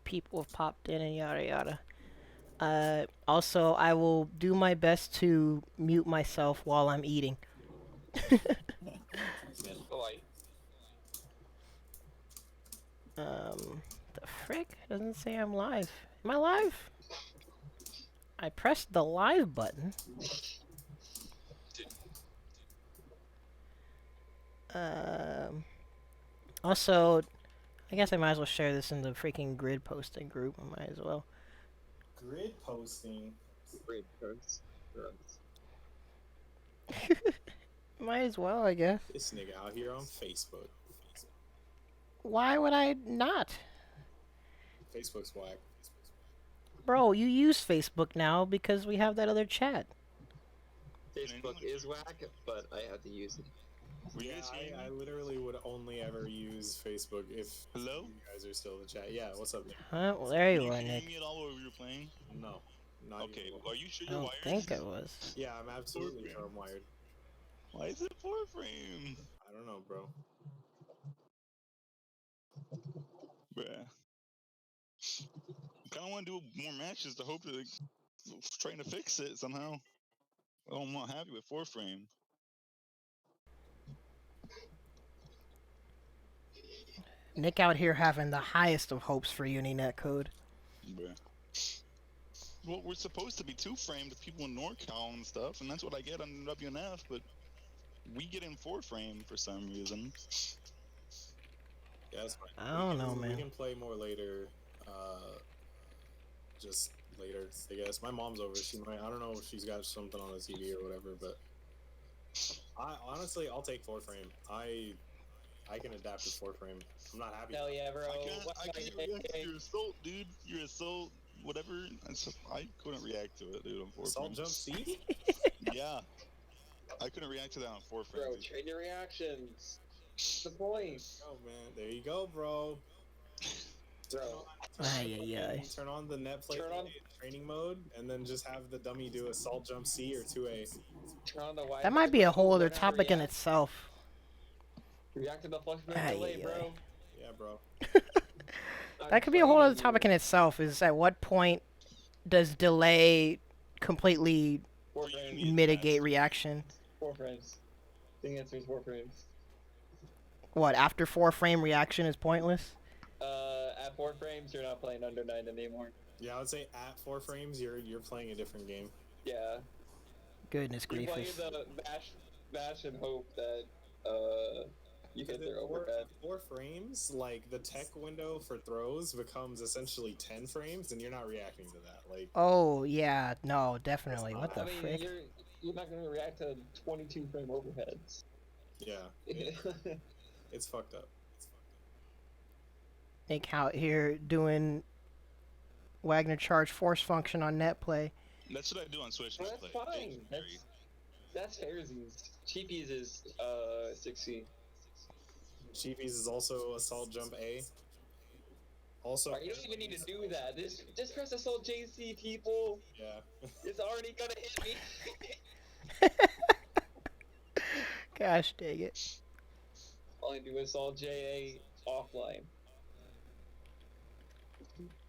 people have popped in and yada yada. Also, I will do my best to mute myself while I'm eating. Polite. The frick? It doesn't say I'm live. Am I live? I pressed the live button. Also, I guess I might as well share this in the freaking grid posting group. I might as well. Grid posting. Great first. Might as well, I guess. This nigga out here on Facebook. Why would I not? Facebook's whack. Bro, you use Facebook now because we have that other chat. Facebook is whack, but I have to use it. Yeah, I literally would only ever use Facebook if Hello? you guys are still in the chat. Yeah, what's up, Nick? Huh? Well, there you are, Can you hear Nick. me at all while we were playing? No. Not Okay, even. are you sure I you're don't wired? think I was. Yeah, I'm absolutely sure I'm wired. Why is it 4-frame? I don't know, bro. Bruh. I kinda wanna do more matches to hope to trying to fix it somehow. I'm not happy with 4-frame. Nick out here having the highest of hopes for UniNet code. Bruh. Well, we're supposed to be 2-frame to people in Norcal and stuff, and that's what I get on WNF, but we get in 4-frame for some reason. Yeah, that's fine. I don't know, man. We can play more later. Just later, I guess. My mom's over. She might. I don't know if she's got something on the TV or whatever, but honestly, I'll take 4-frame. I can adapt to 4-frame. I'm not happy. Hell yeah, bro. I can't react to your assault, dude. Your assault, whatever. I couldn't react to it, dude, on 4-frame. Assault jump C? Yeah. I couldn't react to that on 4-frame. Bro, dude. train your reactions. What's the point? Oh man, there you go, bro. Bro. Turn on the net play training mode, and then just have the dummy do assault jump C or 2A. Turn on the wide That might be a whole other learn how to topic in react. itself. React to the flashback delay, bro. Yeah, bro. That could be a whole other topic in itself. Is at what point does delay completely 4 frames. mitigate reaction? 4 frames. The answer is 4 frames. What, after 4-frame reaction is pointless? At 4 frames, you're not playing under 9 anymore. Yeah, I would say at 4 frames, you're playing a different game. Yeah. Goodness You're playing gracious. the bash and hope that you hit their overhead. 4 frames, like the tech window for throws becomes essentially 10 frames, and you're not reacting to that. Like, Oh, yeah, no, definitely. What the I mean, frick? you're not gonna react to 22 frame overheads. yeah, it's fucked up. Nick out here doing Wagner charge force function on net play. That's what I do on Switch. Well, net that's play. fine. That's fairsies. Cheapies is 6C. Cheapies is also assault jump A. Also, Right, you don't even need to do that. Just press assault JC, people. yeah. It's already gonna hit me. Gosh dang it. All I do is assault JA offline.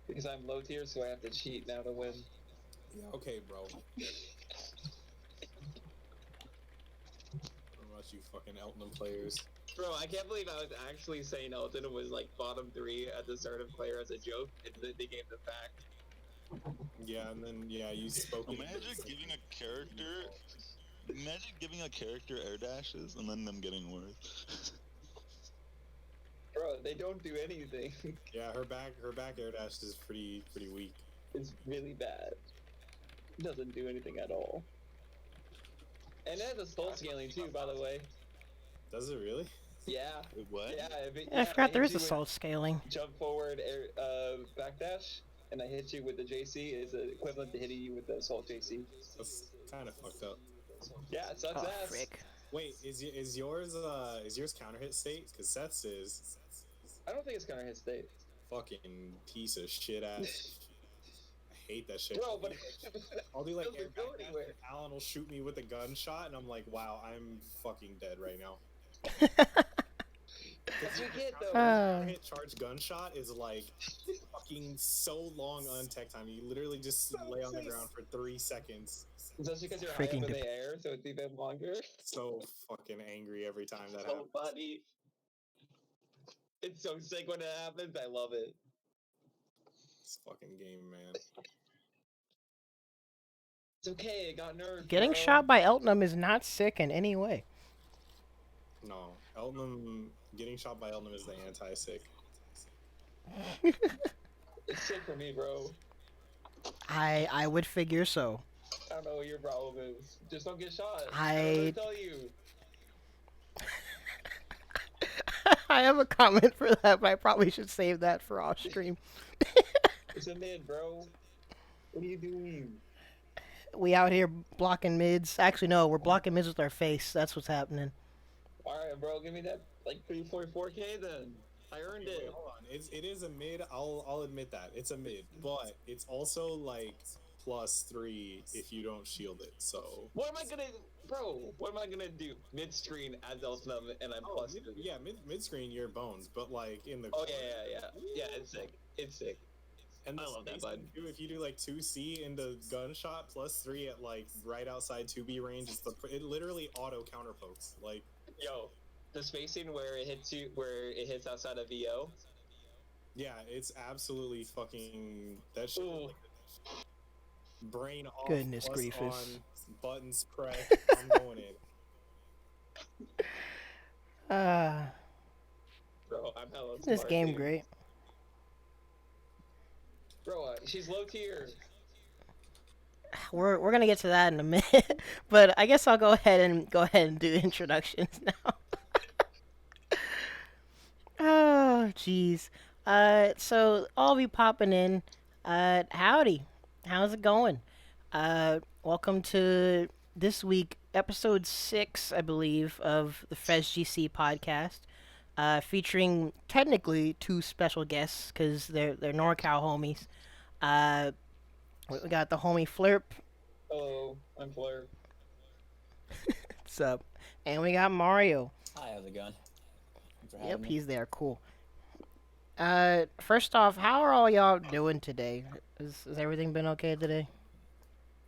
Because I'm low tier, so I have to cheat now to win. Yeah, okay, bro. What about you fucking Elton players? Bro, I can't believe I was actually saying Elton was like bottom 3 at the start of player as a joke, and then they gave the fact. Yeah, and then, yeah, you spoke. Imagine giving a character air dashes and then them getting worse. Bro, they don't do anything. Yeah, her back air dash is pretty weak. It's really bad. Doesn't do anything at all. And it has a soul scaling too, by the way. Does it really? Yeah. Wait, what? Yeah, I forgot there hit is you with assault scaling. Jump forward, backdash, and I hit you with the JC is equivalent to hitting you with the assault JC. That's kind of fucked up. Yeah, it sucks Oh, ass. frick. Wait, is yours counter hit state? Because Seth's is I don't think it's counter hit state. fucking piece of shit ass. I hate that shit. Bro, but I'll do like doesn't air go back dash, anywhere. and Alan will shoot me with a gunshot, and I'm like, wow, I'm fucking dead right now. That's what you get, though. Hit charge gunshot is like fucking so long on tech time. You literally just lay on the ground for 3 seconds. Just because you're Freaking high up in the air, so it's even longer. So fucking angry every time that So happens. funny. It's so sick when it happens. I love it. This fucking game, man. It's okay. It got nerfed. Getting bro. shot by Eltnum is not sick in any way. No, getting shot by Eltnum is the anti-sick. It's sick for me, bro. I would figure so. I don't know what your problem is. Just don't get shot. I- don't know what to tell you. I have a comment for that, but I probably should save that for off stream. It's a mid, bro. What are you doing? We out here blocking mids. Actually, no, we're blocking mids with our face. That's what's happening. Alright, bro. Give me that, like, 3.4K then. I earned Wait, it. hold on. It is a mid. I'll admit that it's a mid, but it's also like +3 if you don't shield it. So What am I gonna... Bro, what am I gonna do? Mid-screen as Elfnum, and I'm plus... mid screen you're bones, but like in the Oh, yeah. Yeah, it's sick. It's sick. And I love that, bud. If you do like 2C into gunshot +3 at like right outside 2B range, it literally auto counter pokes. Like, Yo, the spacing where it hits outside of VO. yeah, it's absolutely fucking that shit. Ooh. Like, brain off. Goodness plus griefus. on, buttons pressed. I'm going in. Bro, I'm hella Isn't this smart, game dude. great? Bro, she's low tier. We're gonna get to that in a minute, but I guess I'll go ahead and do introductions now. Oh, jeez. So all of you popping in, howdy, how's it going? Welcome to this week, episode 6, I believe, of the FresGC Podcast, featuring technically 2 special guests because they're Norcal homies. We got the homie Flerp. Hello, I'm Flerp. What's up? And we got Mario. Hi, how's it going? Thanks for having Yep, me. he's there. Cool. First off, how are all y'all doing today? Has everything been okay today?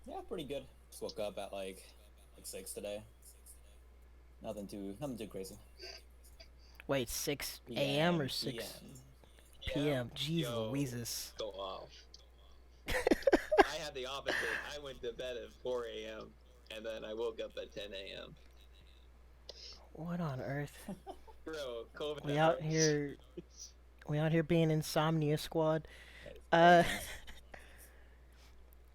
Yeah, pretty good. Just woke up at like 6 today. Nothing too crazy. Wait, 6 a.m. or 6 PM. p.m.? Jeez Yo. Louises. Go off. I had the opposite. I went to bed at 4 a.m. and then I woke up at 10 a.m. What on earth? Bro, COVID. We never- out here. We out here being insomnia squad. Yeah,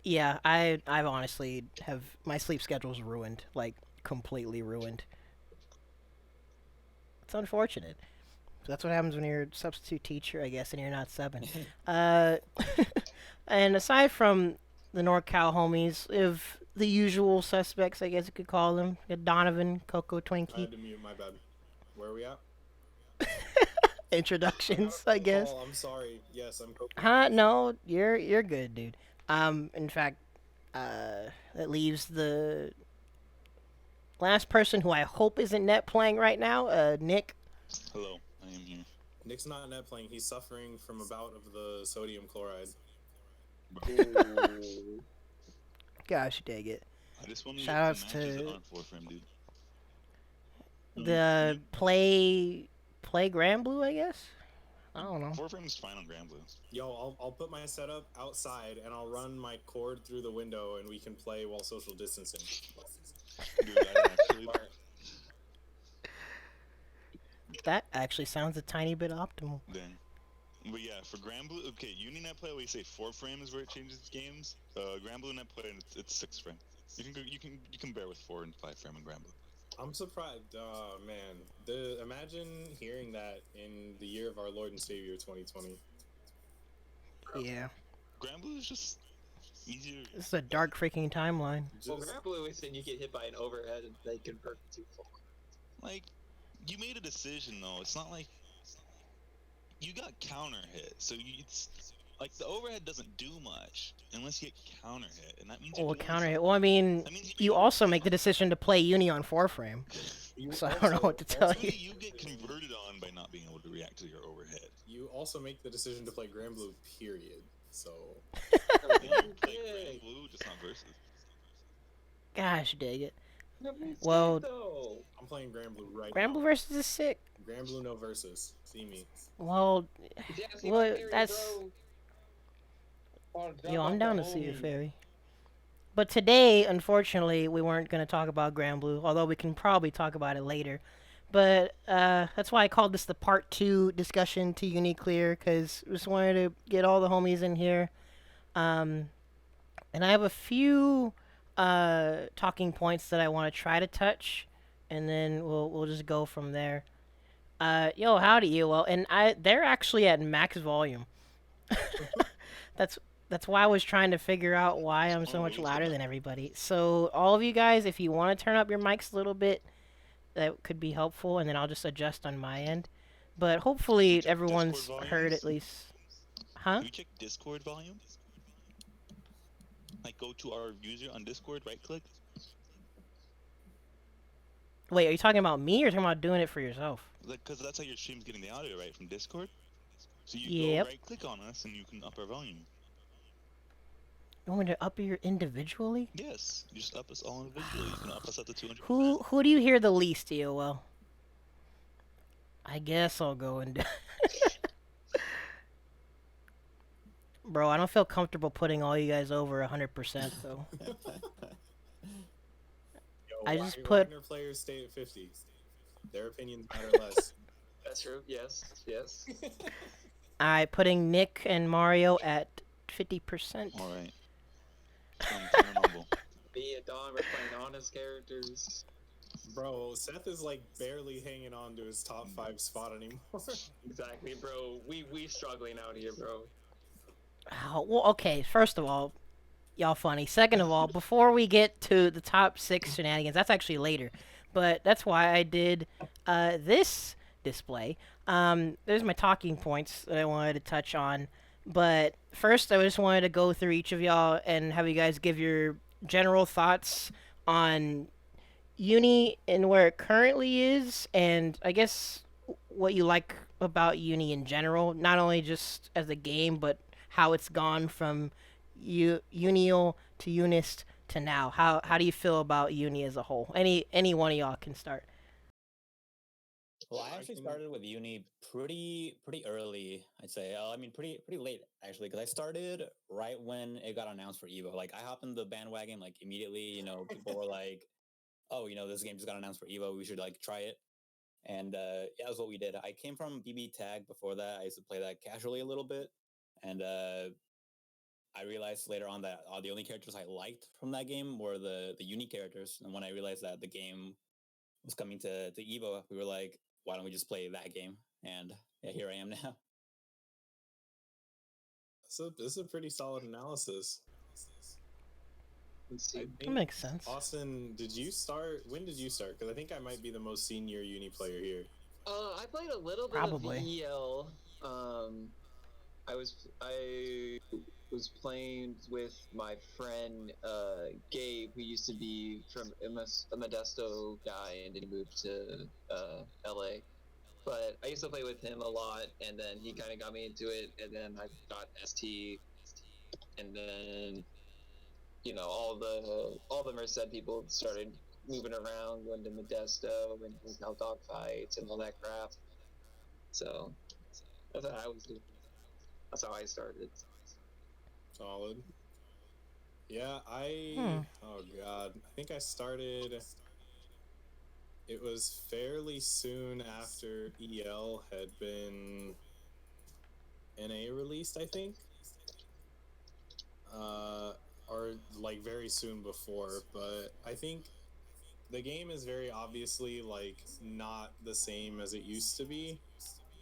Yeah, I've honestly have my sleep schedule's ruined, like completely ruined. It's unfortunate. That's what happens when you're a substitute teacher, I guess, and you're not subbing. And aside from the Norcal homies, if the usual suspects, I guess you could call them, you got Donovan, Coco I Twinkie, had to mute. My bad. Where are we at? introductions, I guess. Oh, I'm sorry. Yes, I'm. Huh? No, you're good, dude. In fact, that leaves the last person who I hope isn't net playing right now, Nick. Hello, I am here. Nick's not net playing. He's suffering from a bout of the sodium chloride. Ooh. Gosh, dang it. I just want to Shoutouts get the matches to- that aren't 4-frame, dude. The play Grand Blue, I guess. I don't know. 4-frame is fine on Grand Blue. Yo, I'll put my setup outside and I'll run my cord through the window and we can play while social distancing. Dude, I actually, Smart. That actually sounds a tiny bit optimal. Dang. But yeah, for Grand Blue, okay, UniNet play, we say 4-frame is where it changes games. Grand Blue net play, it's 6-frame. You can bear with 4 and 5-frame in Grand Blue. I'm surprised. Oh man, imagine hearing that in the year of our Lord and Savior 2020. Yeah, Grand Blue is just easier. this is a dark freaking timeline. Well, Just, Grand Blue is saying you get hit by an overhead and they convert to full. Like, you made a decision though. It's not like you got counter hit, so Like the overhead doesn't do much unless you get counter hit, and that means Or you're doing counter hit. something. Well, I mean, That means you also make the decision to play Uni on 4 frame. You So I don't know what to tell you. Ultimately, you get converted on by not being able to react to your overhead. You also make the decision to play Grand Blue, period. So Yeah, you can play Grand Blue, just not versus. Gosh, dig it. Nobody's Well, scared, though. I'm playing Grand Blue right Grand now. Blue versus is sick. Grand Blue, no versus. See me. Well, Yeah, see well, my theory, that's bro. Oh, yo. drop I'm off down the to see your homie. fairy. But today, unfortunately, we weren't going to talk about Grand Blue, although we can probably talk about it later. But that's why I called this the part 2 discussion to UNIcl-r, because we just wanted to get all the homies in here. And I have a few talking points that I want to try to touch, and then we'll just go from there. Yo, howdy, UL, and they're actually at max volume. that's that's why I was trying to figure out why I'm so Oh, much really? louder than everybody. So all of you guys, if you want to turn up your mics a little bit, that could be helpful, and then I'll just adjust on my end. But hopefully Check everyone's Discord heard volumes. at least. Huh? Can you check Discord volume? Like go to our user on Discord, right click. Wait, are you talking about me or talking about doing it for yourself? Like, cause that's how your stream's getting the audio right from Discord. So you go Yep. right click on us and you can up our volume. You want me to up your individually? Yes, you just up us all individually. You can up us up to 200%. Who do you hear the least, EOL? I guess I'll go and. Bro, I don't feel comfortable putting all you guys over 100% though. Yo, I just put- Wagner players stay at 50. Their opinions matter less. That's true. Yes. Yes. Alright, putting Nick and Mario at 50%. All right. I'm humble. Me and Don, we're playing honest characters. Bro, Seth is like barely hanging on to his top 5 spot anymore. Exactly, bro. We struggling out here, bro. Oh, well, okay, first of all, y'all funny. Second of all, before we get to the top 6 shenanigans, that's actually later. But that's why I did this display. There's my talking points that I wanted to touch on. But first, I just wanted to go through each of y'all and have you guys give your general thoughts on Uni and where it currently is, and I guess what you like about Uni in general, not only just as a game, but how it's gone from UNIcl to Unist to now. How do you feel about Uni as a whole? Any one of y'all can start. Well, I actually started with Uni pretty early, I'd say. I mean, pretty late actually, because I started right when it got announced for Evo. Like, I hopped in the bandwagon like immediately. You know, people were like, "Oh, you know, this game just got announced for Evo. We should like try it." And yeah, that's what we did. I came from BB Tag before that. I used to play that casually a little bit, and I realized later on that the only characters I liked from that game were the Uni characters. And when I realized that the game was coming to Evo, we were like, why don't we just play that game? And yeah, here I am now. So this is a pretty solid analysis. Let's I see. That think, makes sense. Austin, did you start? When did you start? Because I think I might be the most senior Uni player here. I played a little bit Probably. of VEL. I was playing with my friend Gabe, who used to be from a Modesto guy, and then he moved to LA. But I used to play with him a lot, and then he kind of got me into it, and then I got ST, and then all the Merced people started moving around, going to Modesto and now dog fights and all that crap. So that's what I was doing. That's how I started. Solid. Yeah, oh god, I think I started. It was fairly soon after EL had been NA released, I think. Or like very soon before, but I think the game is very obviously like not the same as it used to be.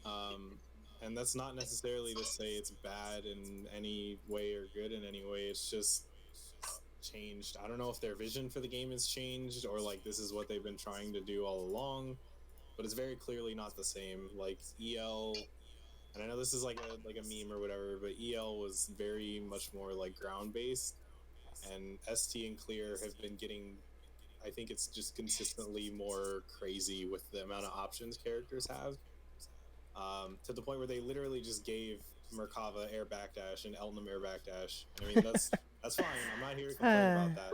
And that's not necessarily to say it's bad in any way or good in any way. It's just changed. I don't know if their vision for the game has changed or like this is what they've been trying to do all along, but it's very clearly not the same. Like EL And I know this is like a meme or whatever, but EL was very much more like ground based, and ST and Clear have been getting. I think it's just consistently more crazy with the amount of options characters have, to the point where they literally just gave Merkava air backdash and Elnum air backdash. And I mean that's fine. I'm not here to complain about that.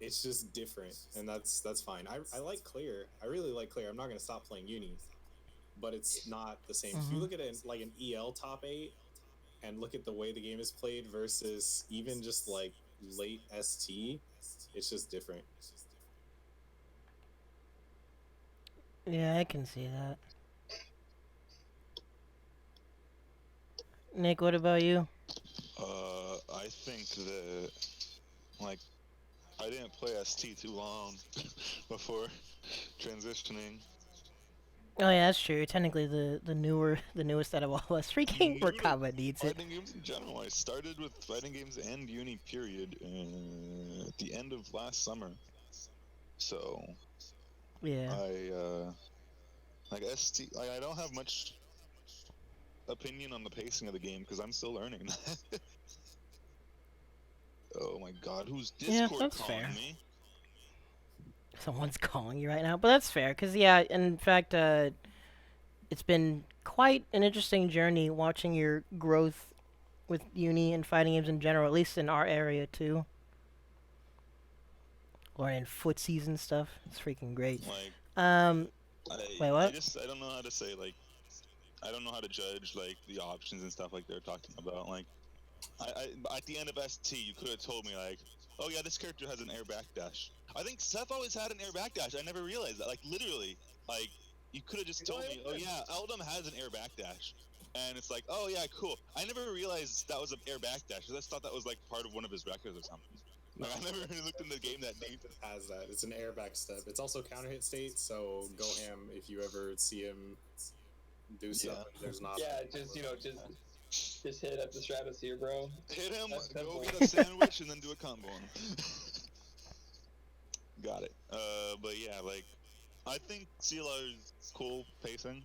It's just different, and that's fine. I like Clear. I really like Clear. I'm not going to stop playing Uni, but it's not the same. If you look at it like an EL top 8 and look at the way the game is played versus even just like late ST, it's just different. Yeah, I can see that. Nick, what about you? I think that like I didn't play ST too long before transitioning. Oh yeah, that's true. Technically, the newest out of all us. Freaking New to Merkava needs it. fighting games in general. I started with fighting games and Uni period at the end of last summer. So Yeah. I like ST. I don't have much opinion on the pacing of the game because I'm still learning. Oh my God, who's Yeah, Discord that's calling fair. me? Someone's calling you right now, but that's fair. Cause yeah, in fact, it's been quite an interesting journey watching your growth with Uni and fighting games in general. At least in our area too. Or in footsies and stuff. It's freaking great. Like, Um, wait, I what? just I don't know how to say like I don't know how to judge like the options and stuff like they're talking about. Like, at the end of ST, you could have told me like, oh yeah, this character has an air backdash. I think Seth always had an air backdash. I never realized that. Like literally, like you could have just told me, oh yeah, Eldum has an air backdash, and it's like, oh yeah, cool. I never realized that was an air backdash. I just thought that was like part of one of his records or something. Like, I never really looked in the game that deep. Has that. It's an air back step. It's also counter hit state, so go ham if you ever see him do stuff. Yeah. There's not. Yeah, just hit up the stratosphere, bro. Hit him, That's go simple. get a sandwich, and then do a combo on him. Got it. But yeah, like, I think CLR is cool pacing.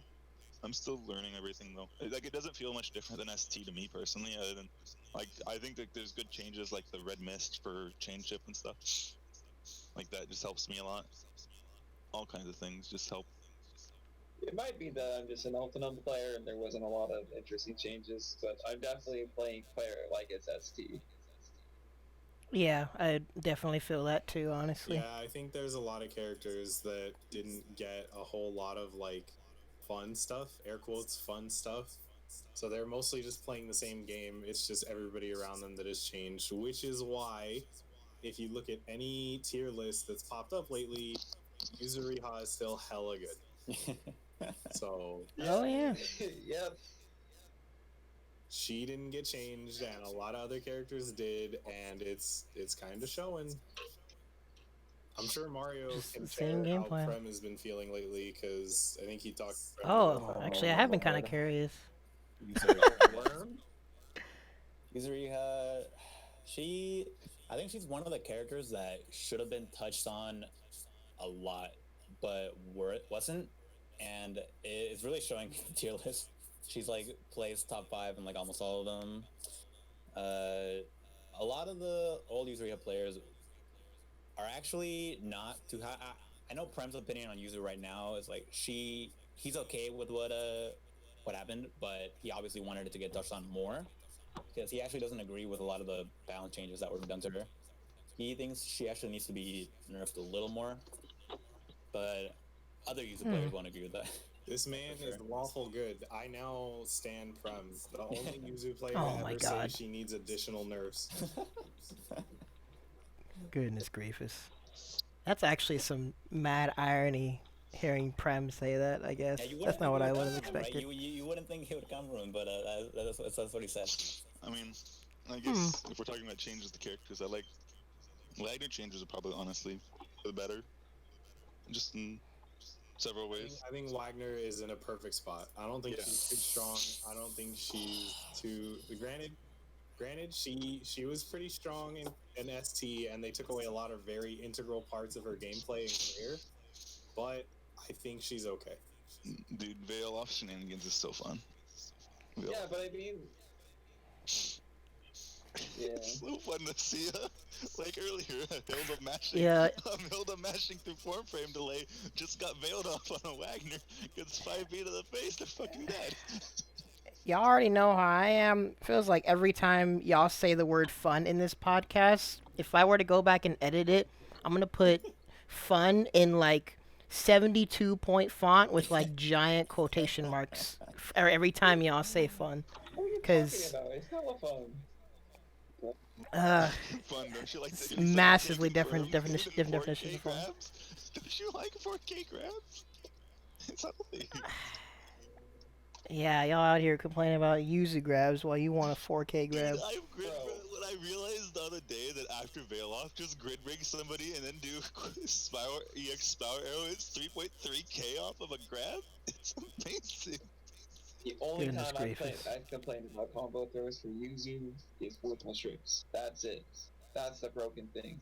I'm still learning everything though. Like, it doesn't feel much different than ST to me personally. Other than, like, I think that there's good changes, like the red mist for chain ship and stuff. Like that just helps me a lot. All kinds of things just help. It might be that I'm just an Ultimate player and there wasn't a lot of interesting changes, but I'm definitely playing Claire like it's ST. Yeah, I definitely feel that too. Honestly. Yeah, I think there's a lot of characters that didn't get a whole lot of like fun stuff, air quotes, fun stuff. So they're mostly just playing the same game. It's just everybody around them that has changed, which is why if you look at any tier list that's popped up lately, UNIcl-r is still hella good. So Oh yeah. Yep. she didn't get changed, and a lot of other characters did, and it's kind of showing. I'm sure Mario Just can the share same game how plan. Prem has been feeling lately, because I think he talked to Prem Oh, about actually, I have been kind of curious. UNIclr, I think she's one of the characters that should have been touched on a lot, but wasn't, and it's really showing the tier list. She's like plays top 5 in like almost all of them. A lot of the old UNIclr players are actually not too high. I know Prem's opinion on Yuzu right now is like he's okay with what happened, but he obviously wanted it to get touched on more because he actually doesn't agree with a lot of the balance changes that were done to her. He thinks she actually needs to be nerfed a little more, but other UNIclr players won't agree with that. This man For sure. is lawful good. I now stand Prem, the only UNIclr player Oh to my ever God. say she needs additional nerfs. Goodness gracious. That's actually some mad irony hearing Prem say that, I guess. Yeah, That's not what I would have right? expected. You wouldn't think it would come from him, but that's what he said. I mean, I guess if we're talking about changes to characters, I like Wagner changes are probably honestly for the better. Just in several ways. I think Wagner is in a perfect spot. I don't think she's too strong. I don't think she's too. Granted, she was pretty strong in ST, and they took away a lot of very integral parts of her gameplay and career. But I think she's okay. Dude, Veil off shenanigans is so fun. Yeah, but I mean, yeah. It's so fun to see like earlier, Hilda mashing. Yeah. Hilda mashing through form frame delay just got veiled off on a Wagner. Gets 5B to the face, they're fucking dead. Y'all already know how I am. Feels like every time y'all say the word fun in this podcast, if I were to go back and edit it, I'm gonna put fun in like 72-point font with like giant quotation marks every time y'all say fun. What are you Cause talking about? It's hella fun. Fun, don't you like it's the massively confirm different even definitions 4K of fun. grabs? Don't you like 4K grabs? It's ugly. Yeah, y'all out here complaining about user grabs while you want a 4K grab. Dude, when I realized the other day that after veil off, just grid rig somebody and then do Spiral EX Spiral Arrow is 3.3K off of a grab. It's amazing. The only Goodness time gracious. I've complained about combo throws for Yuzu is vorpal strips. That's it. That's the broken thing.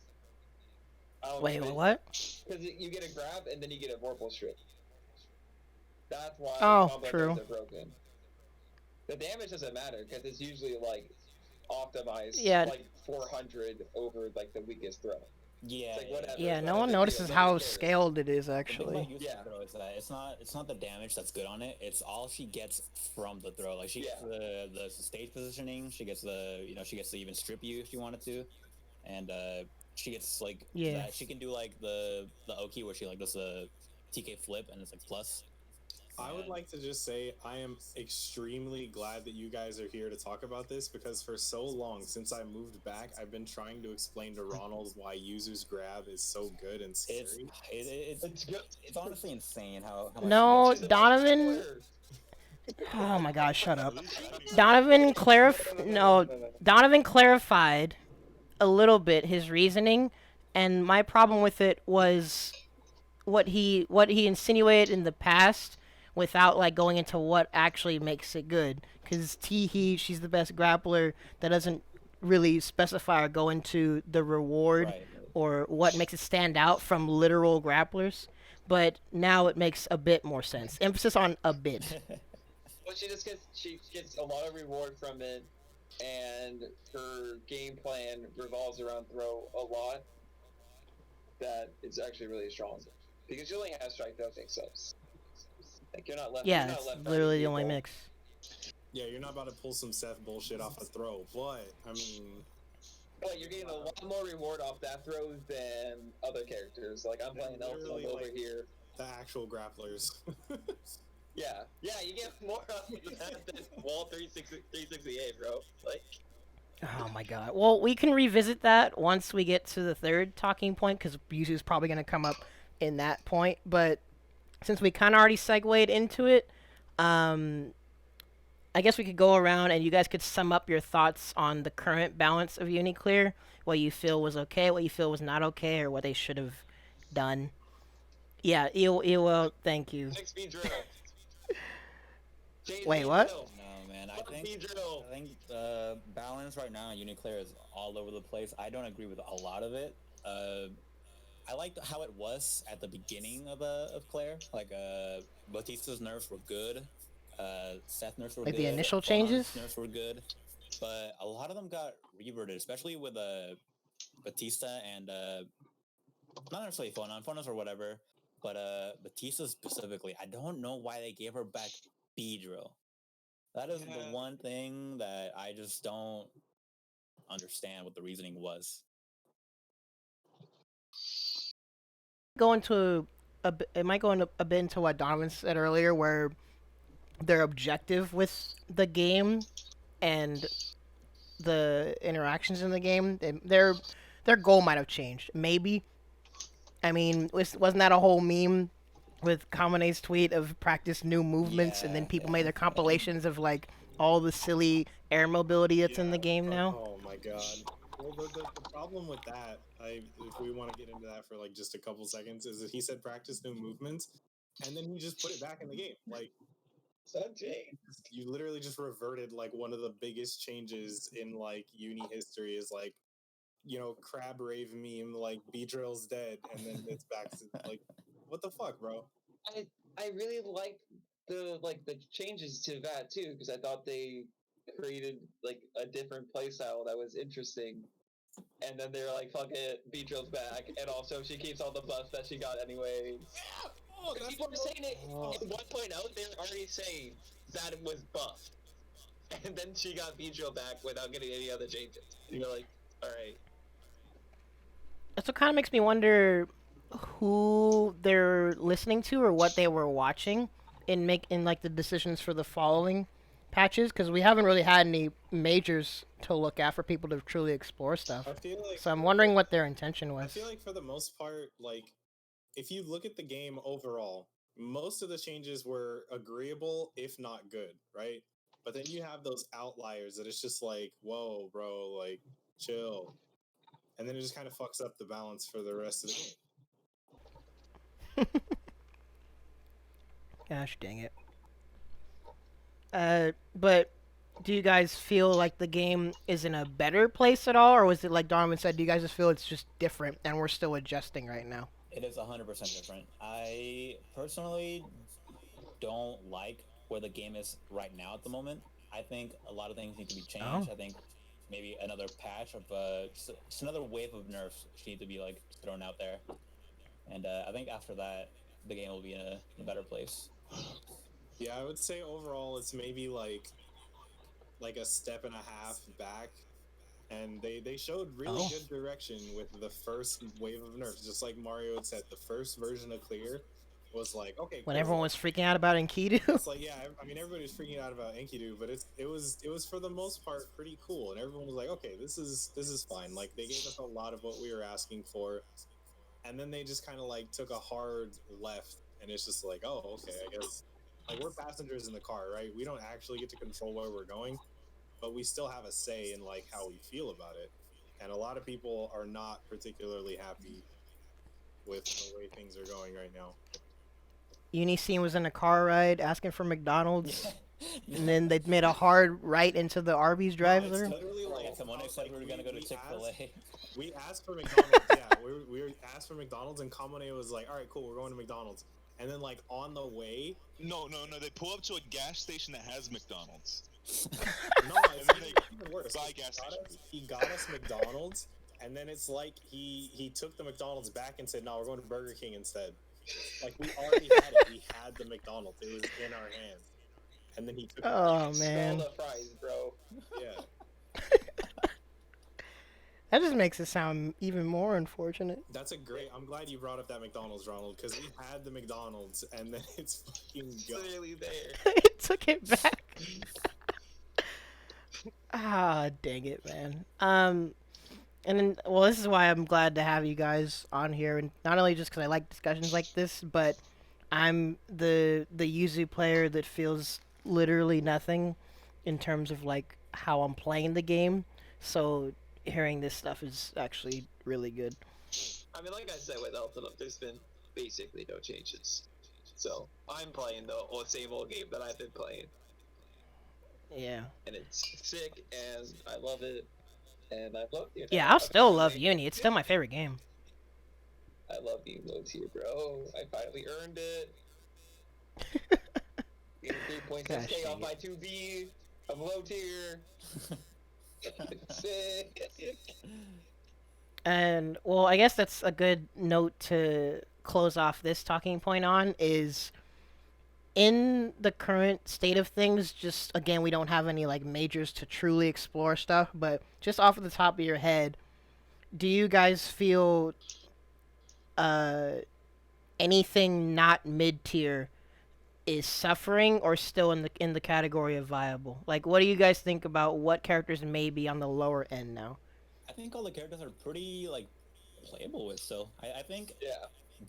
Wait, what? Because you get a grab and then you get a vorpal strip. That's why Oh, combo true. throws are broken. The damage doesn't matter because it's usually like optimized like 400 over like the weakest throw. Yeah, It's like, whatever, Yeah, it's no not a one big notices deal. how Nobody cares. scaled it is The thing actually. about Yusu's throw is that it's not the damage that's good on it. It's all she gets from the throw. Like she gets the stage positioning. She gets she gets to even strip you if she wanted to, and she gets like that. She can do like the Oki where she like does the TK flip and it's like plus. I would like to just say I am extremely glad that you guys are here to talk about this because for so long since I moved back, I've been trying to explain to Ronald why Yuzu's grab is so good and scary. It's honestly insane how much. No, Donovan. Oh my gosh, shut up. Donovan clarified a little bit his reasoning, and my problem with it was what he insinuated in the past without like going into what actually makes it good. Because she's the best grappler. That doesn't really specify or go into the reward or what makes it stand out from literal grapplers. But now it makes a bit more sense. Emphasis on a bit. Well, she gets a lot of reward from it, and her game plan revolves around throw a lot. That it's actually really strong because you only have strike throw mix-ups. Like you're not left. Yeah, you're not it's left literally the only mix. Yeah, you're not about to pull some Seth bullshit off a throw, but I mean. But you're getting a lot more reward off that throw than other characters. Like I'm playing Elton over here. The actual grapplers. Yeah, you get more off of that than Wall 368, bro. Like. Oh my god. Well, we can revisit that once we get to the third talking point, because Yuzu's probably going to come up in that point. But since we kind of already segued into it, I guess we could go around and you guys could sum up your thoughts on the current balance of UNIclr, what you feel was okay, what you feel was not okay, or what they should have done. Yeah, EOL, thank you. Wait, what? No, man. I think balance right now in UNIclr is all over the place. I don't agree with a lot of it. I liked how it was at the beginning of Claire. Like Batista's nerfs were good. Seth nerfs were good. Like the initial changes? Nerfs were good. But a lot of them got reverted, especially with Batista and not necessarily Phonos or whatever, but Batista specifically. I don't know why they gave her back B drill. That is the one thing that I just don't understand what the reasoning was. It might go into a bit into what Donovan said earlier, where their objective with the game and the interactions in the game, their goal might have changed. Maybe. I mean, wasn't that a whole meme with Kamene's tweet of practice new movements, and then people made their compilations of like all the silly air mobility that's in the game now? Oh my god. Well, the problem with that, if we want to get into that for like just a couple seconds, is that he said practice new movements, and then he just put it back in the game. Like, you literally just reverted like one of the biggest changes in like uni history is like, crab rave meme, like B drill's dead, and then it's back to like, what the fuck, bro? I really like the changes to that too, because I thought they created like a different playstyle that was interesting. And then they're like, fuck it, Beedrill's back, and also she keeps all the buffs that she got anyway. Yeah! Oh, that's People were saying it in 1.0, they were already saying that it was buffed. And then she got Beedrill back without getting any other changes. And you're like, alright. That's what kind of makes me wonder who they're listening to or what they were watching in like the decisions for the following patches, because we haven't really had any majors to look at for people to truly explore stuff. I feel like So I'm wondering what their intention was. I feel like for the most part, like if you look at the game overall, most of the changes were agreeable, if not good, right? But then you have those outliers that it's just like, whoa, bro, like chill. And then it just kind of fucks up the balance for the rest of the game. Gosh dang it. But do you guys feel like the game is in a better place at all, or was it like Donovan said? Do you guys just feel it's just different and we're still adjusting right now? It is 100% different. I personally don't like where the game is right now at the moment. I think a lot of things need to be changed. Oh. I think maybe another patch of just another wave of nerfs should need to be like thrown out there. And I think after that, the game will be in a better place. Yeah, I would say overall it's maybe like a step and a half back. And they showed really good direction with the first wave of nerfs. Just like Mario had said, the first version of Clear was like, okay, When cool. everyone was freaking out about Enkidu. It's like, yeah, I mean, everybody was freaking out about Enkidu, but it was for the most part pretty cool, and everyone was like, okay, this is fine. Like they gave us a lot of what we were asking for, and then they just kind of like took a hard left, and it's just like, oh, okay, I guess like we're passengers in the car, right? We don't actually get to control where we're going, but we still have a say in like how we feel about it, and a lot of people are not particularly happy with the way things are going right now. Unicene was in a car ride asking for McDonald's, and then they made a hard right into the Arby's drive-thru. Literally like someone said we were gonna go to Chick-fil-A. We asked for McDonald's. Yeah, we asked for McDonald's, and Kamone was like, "All right, cool, we're going to McDonald's." And then like on the way, No, they pull up to a gas station that has McDonald's. no, it's then even worse. buy gas station. He got us McDonald's, and then it's like he took the McDonald's back and said, "No, we're going to Burger King instead." Like we already had it. We had the McDonald's. It was in our hands. And then he took Oh man, Smell the fries, bro. Yeah. that just makes it sound even more unfortunate. That's a great. I'm glad you brought up that McDonald's, Ronald, because we had the McDonald's and then it's fucking gone. Clearly there. It took it back. Ah, dang it, man. And then, well, this is why I'm glad to have you guys on here, and not only just because I like discussions like this, but I'm the Yuzu player that feels literally nothing in terms of like how I'm playing the game. So hearing this stuff is actually really good. I mean, like I said with Ultimate, there's been basically no changes. So I'm playing the same old game that I've been playing. Yeah. And it's sick, and I love it. And I love you. Yeah, I'll still love Uni. It's still my favorite game. I love you, low tier, bro. I finally earned it. 3.6k off my 2B. I'm low tier. Sick. And well, I guess that's a good note to close off this talking point on is in the current state of things, just again, we don't have any like majors to truly explore stuff, but just off of the top of your head, do you guys feel anything not mid tier is suffering or still in the category of viable? Like, what do you guys think about what characters may be on the lower end now? I think all the characters are pretty like playable with. So I think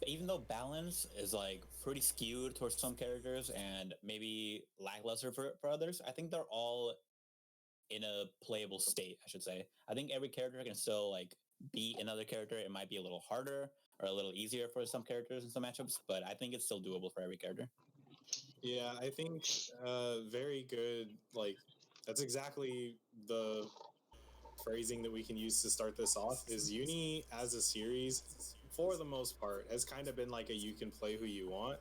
even though balance is like pretty skewed towards some characters and maybe lackluster for others, I think they're all in a playable state, I should say. I think every character can still like beat another character. It might be a little harder or a little easier for some characters in some matchups, but I think it's still doable for every character. Yeah, I think very good. Like that's exactly the phrasing that we can use to start this off. Is Uni as a series, for the most part, has kind of been like a you can play who you want.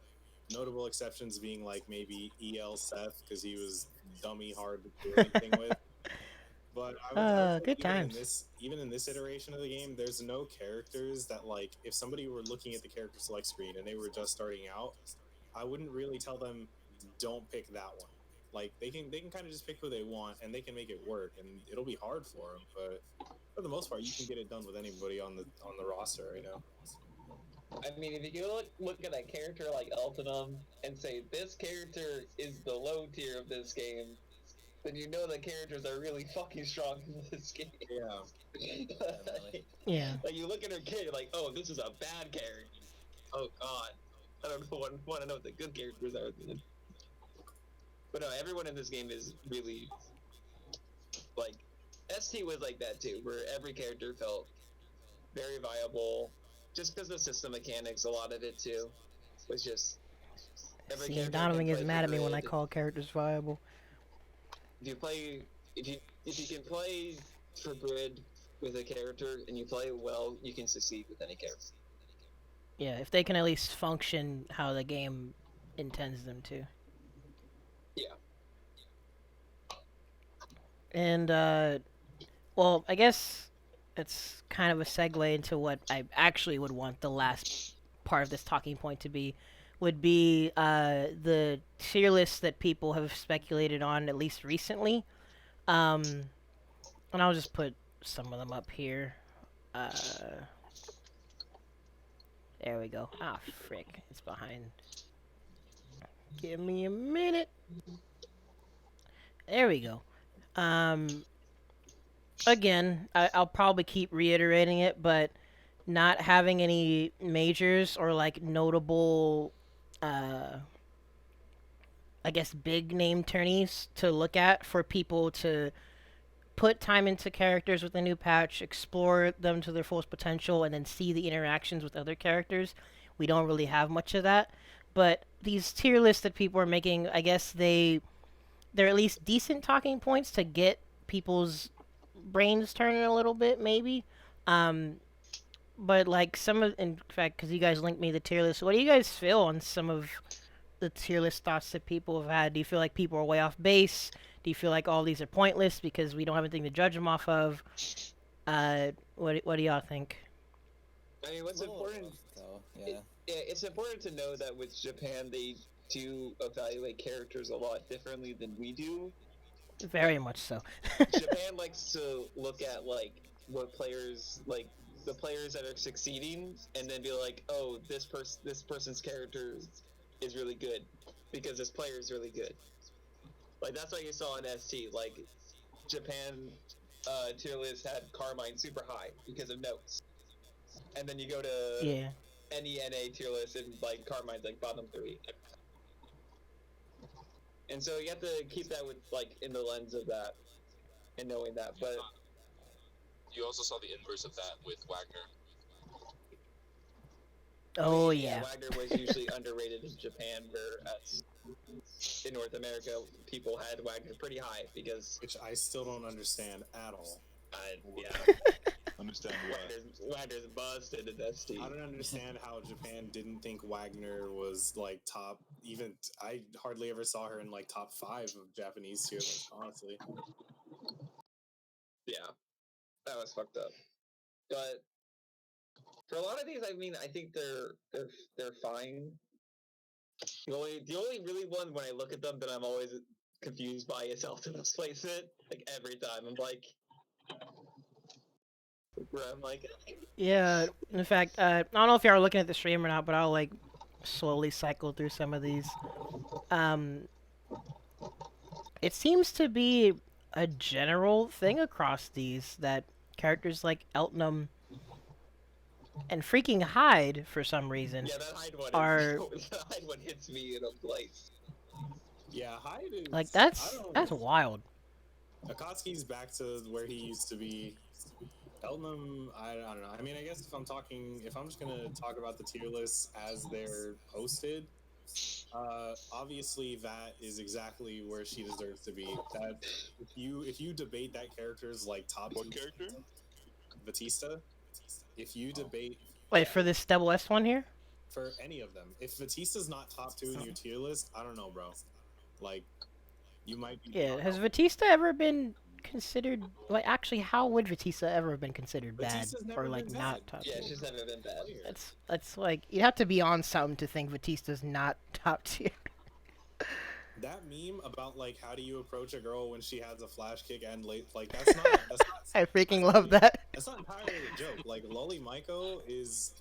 Notable exceptions being like maybe EL Seth because he was dummy hard to do anything with. But I would say Good times. even in this iteration of the game, there's no characters that like if somebody were looking at the character select screen and they were just starting out, I wouldn't really tell them don't pick that one. Like they can kind of just pick who they want and they can make it work, and it'll be hard for them, but for the most part, you can get it done with anybody on the roster right now. I mean, if you look at a character like Eltonum and say this character is the low tier of this game, then you know the characters are really fucking strong in this game. Yeah. Yeah. Like you look at her kid, you're like, oh, this is a bad character. Oh god, I don't know. Want to know what the good characters are. But no, everyone in this game is really like ST was like that too, where every character felt very viable. Just because the system mechanics, a lot of it too, was just every See, character Donovan can gets play mad for at me when I grid. call characters viable. If you can play for grid with a character and you play it well, you can succeed with any character. Yeah, if they can at least function how the game intends them to. Yeah. And well, I guess it's kind of a segue into what I actually would want the last part of this talking point to be, would be the tier list that people have speculated on, at least recently. And I'll just put some of them up here. There we go. Ah, frick. It's behind. Give me a minute. There we go. Again, I'll probably keep reiterating it, but not having any majors or like notable, I guess, big name tourneys to look at for people to put time into characters with a new patch, explore them to their fullest potential, and then see the interactions with other characters. We don't really have much of that. But these tier lists that people are making, I guess they're at least decent talking points to get people's brains turning a little bit, maybe. But like some of, in fact, because you guys linked me the tier list, what do you guys feel on some of the tier list thoughts that people have had? Do you feel like people are way off base? Do you feel like all these are pointless because we don't have anything to judge them off of? What do y'all think? I mean, what's important? It's important to know that with Japan, they do evaluate characters a lot differently than we do. Very much so. Japan likes to look at like what players like the players that are succeeding, and then be like, oh, this person's character is really good because this player is really good. Like that's what you saw in ST. Like Japan tier list had Carmine super high because of notes, and then you go to any NA tier list and like Carmine's like bottom 3. And so you have to keep that with like in the lens of that and knowing that. But you also saw the inverse of that with Wagner. Oh yeah. Wagner was usually underrated in Japan, whereas in North America people had Wagner pretty high because which I still don't understand at all. Understand Wagner's busted in ST. I don't understand how Japan didn't think Wagner was like top. Even I hardly ever saw her in like top 5 of Japanese tier lists, honestly. Yeah, that was fucked up. But for a lot of these, I mean, I think they're fine. The only really one when I look at them that I'm always confused by is Elton's placement. Like every time, I'm like. Where I'm like, yeah. In fact, I don't know if y'all are looking at the stream or not, but I'll like slowly cycle through some of these. It seems to be a general thing across these that characters like Eltonum and freaking Hyde, for some reason, that Hyde one that Hyde one hits me in a place. Yeah, Hyde is like that's wild. Akatsuki's back to where he used to be. Eltonum, I don't know. I mean, I guess if I'm just gonna talk about the tier lists as they're posted, obviously that is exactly where she deserves to be. That if you debate that character's like top what character? Batista. If you debate for this double S one here. for any of them. If Batista's not top 2 in your tier list, I don't know, bro. Like, you might be. Yeah, has Batista ever been considered like actually how would Batista ever have been considered bad Batista's or never like been not bad. top Yeah, tier? she's never been bad. That's like you have to be on something to think Batista's not top tier. That meme about like how do you approach a girl when she has a flash kick and late, like that's not I freaking love that. that's not entirely a joke. Like Loli Maiko is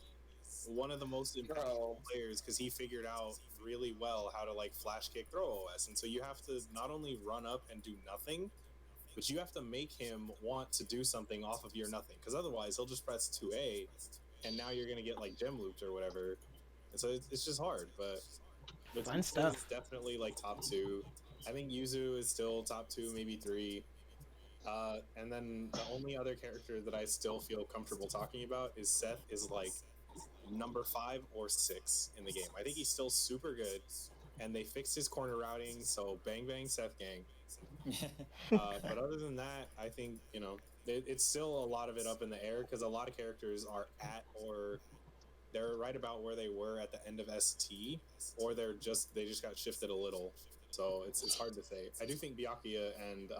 one of the most impressive players because he figured out really well how to like flash kick throw OS, and so you have to not only run up and do nothing, but you have to make him want to do something off of your nothing, because otherwise he'll just press 2A and now you're gonna get like gem looped or whatever, and so it's just hard. But Fun stuff. is definitely like top 2. I think Yuzu is still top 2, maybe 3. And then the only other character that I still feel comfortable talking about is Seth is like number 5 or 6 in the game. I think he's still super good, and they fixed his corner routing, so bang bang Seth gang. But other than that, I think it's still a lot of it up in the air because a lot of characters are at or they're right about where they were at the end of ST, or they just got shifted a little. So it's hard to say. I do think Byakuya and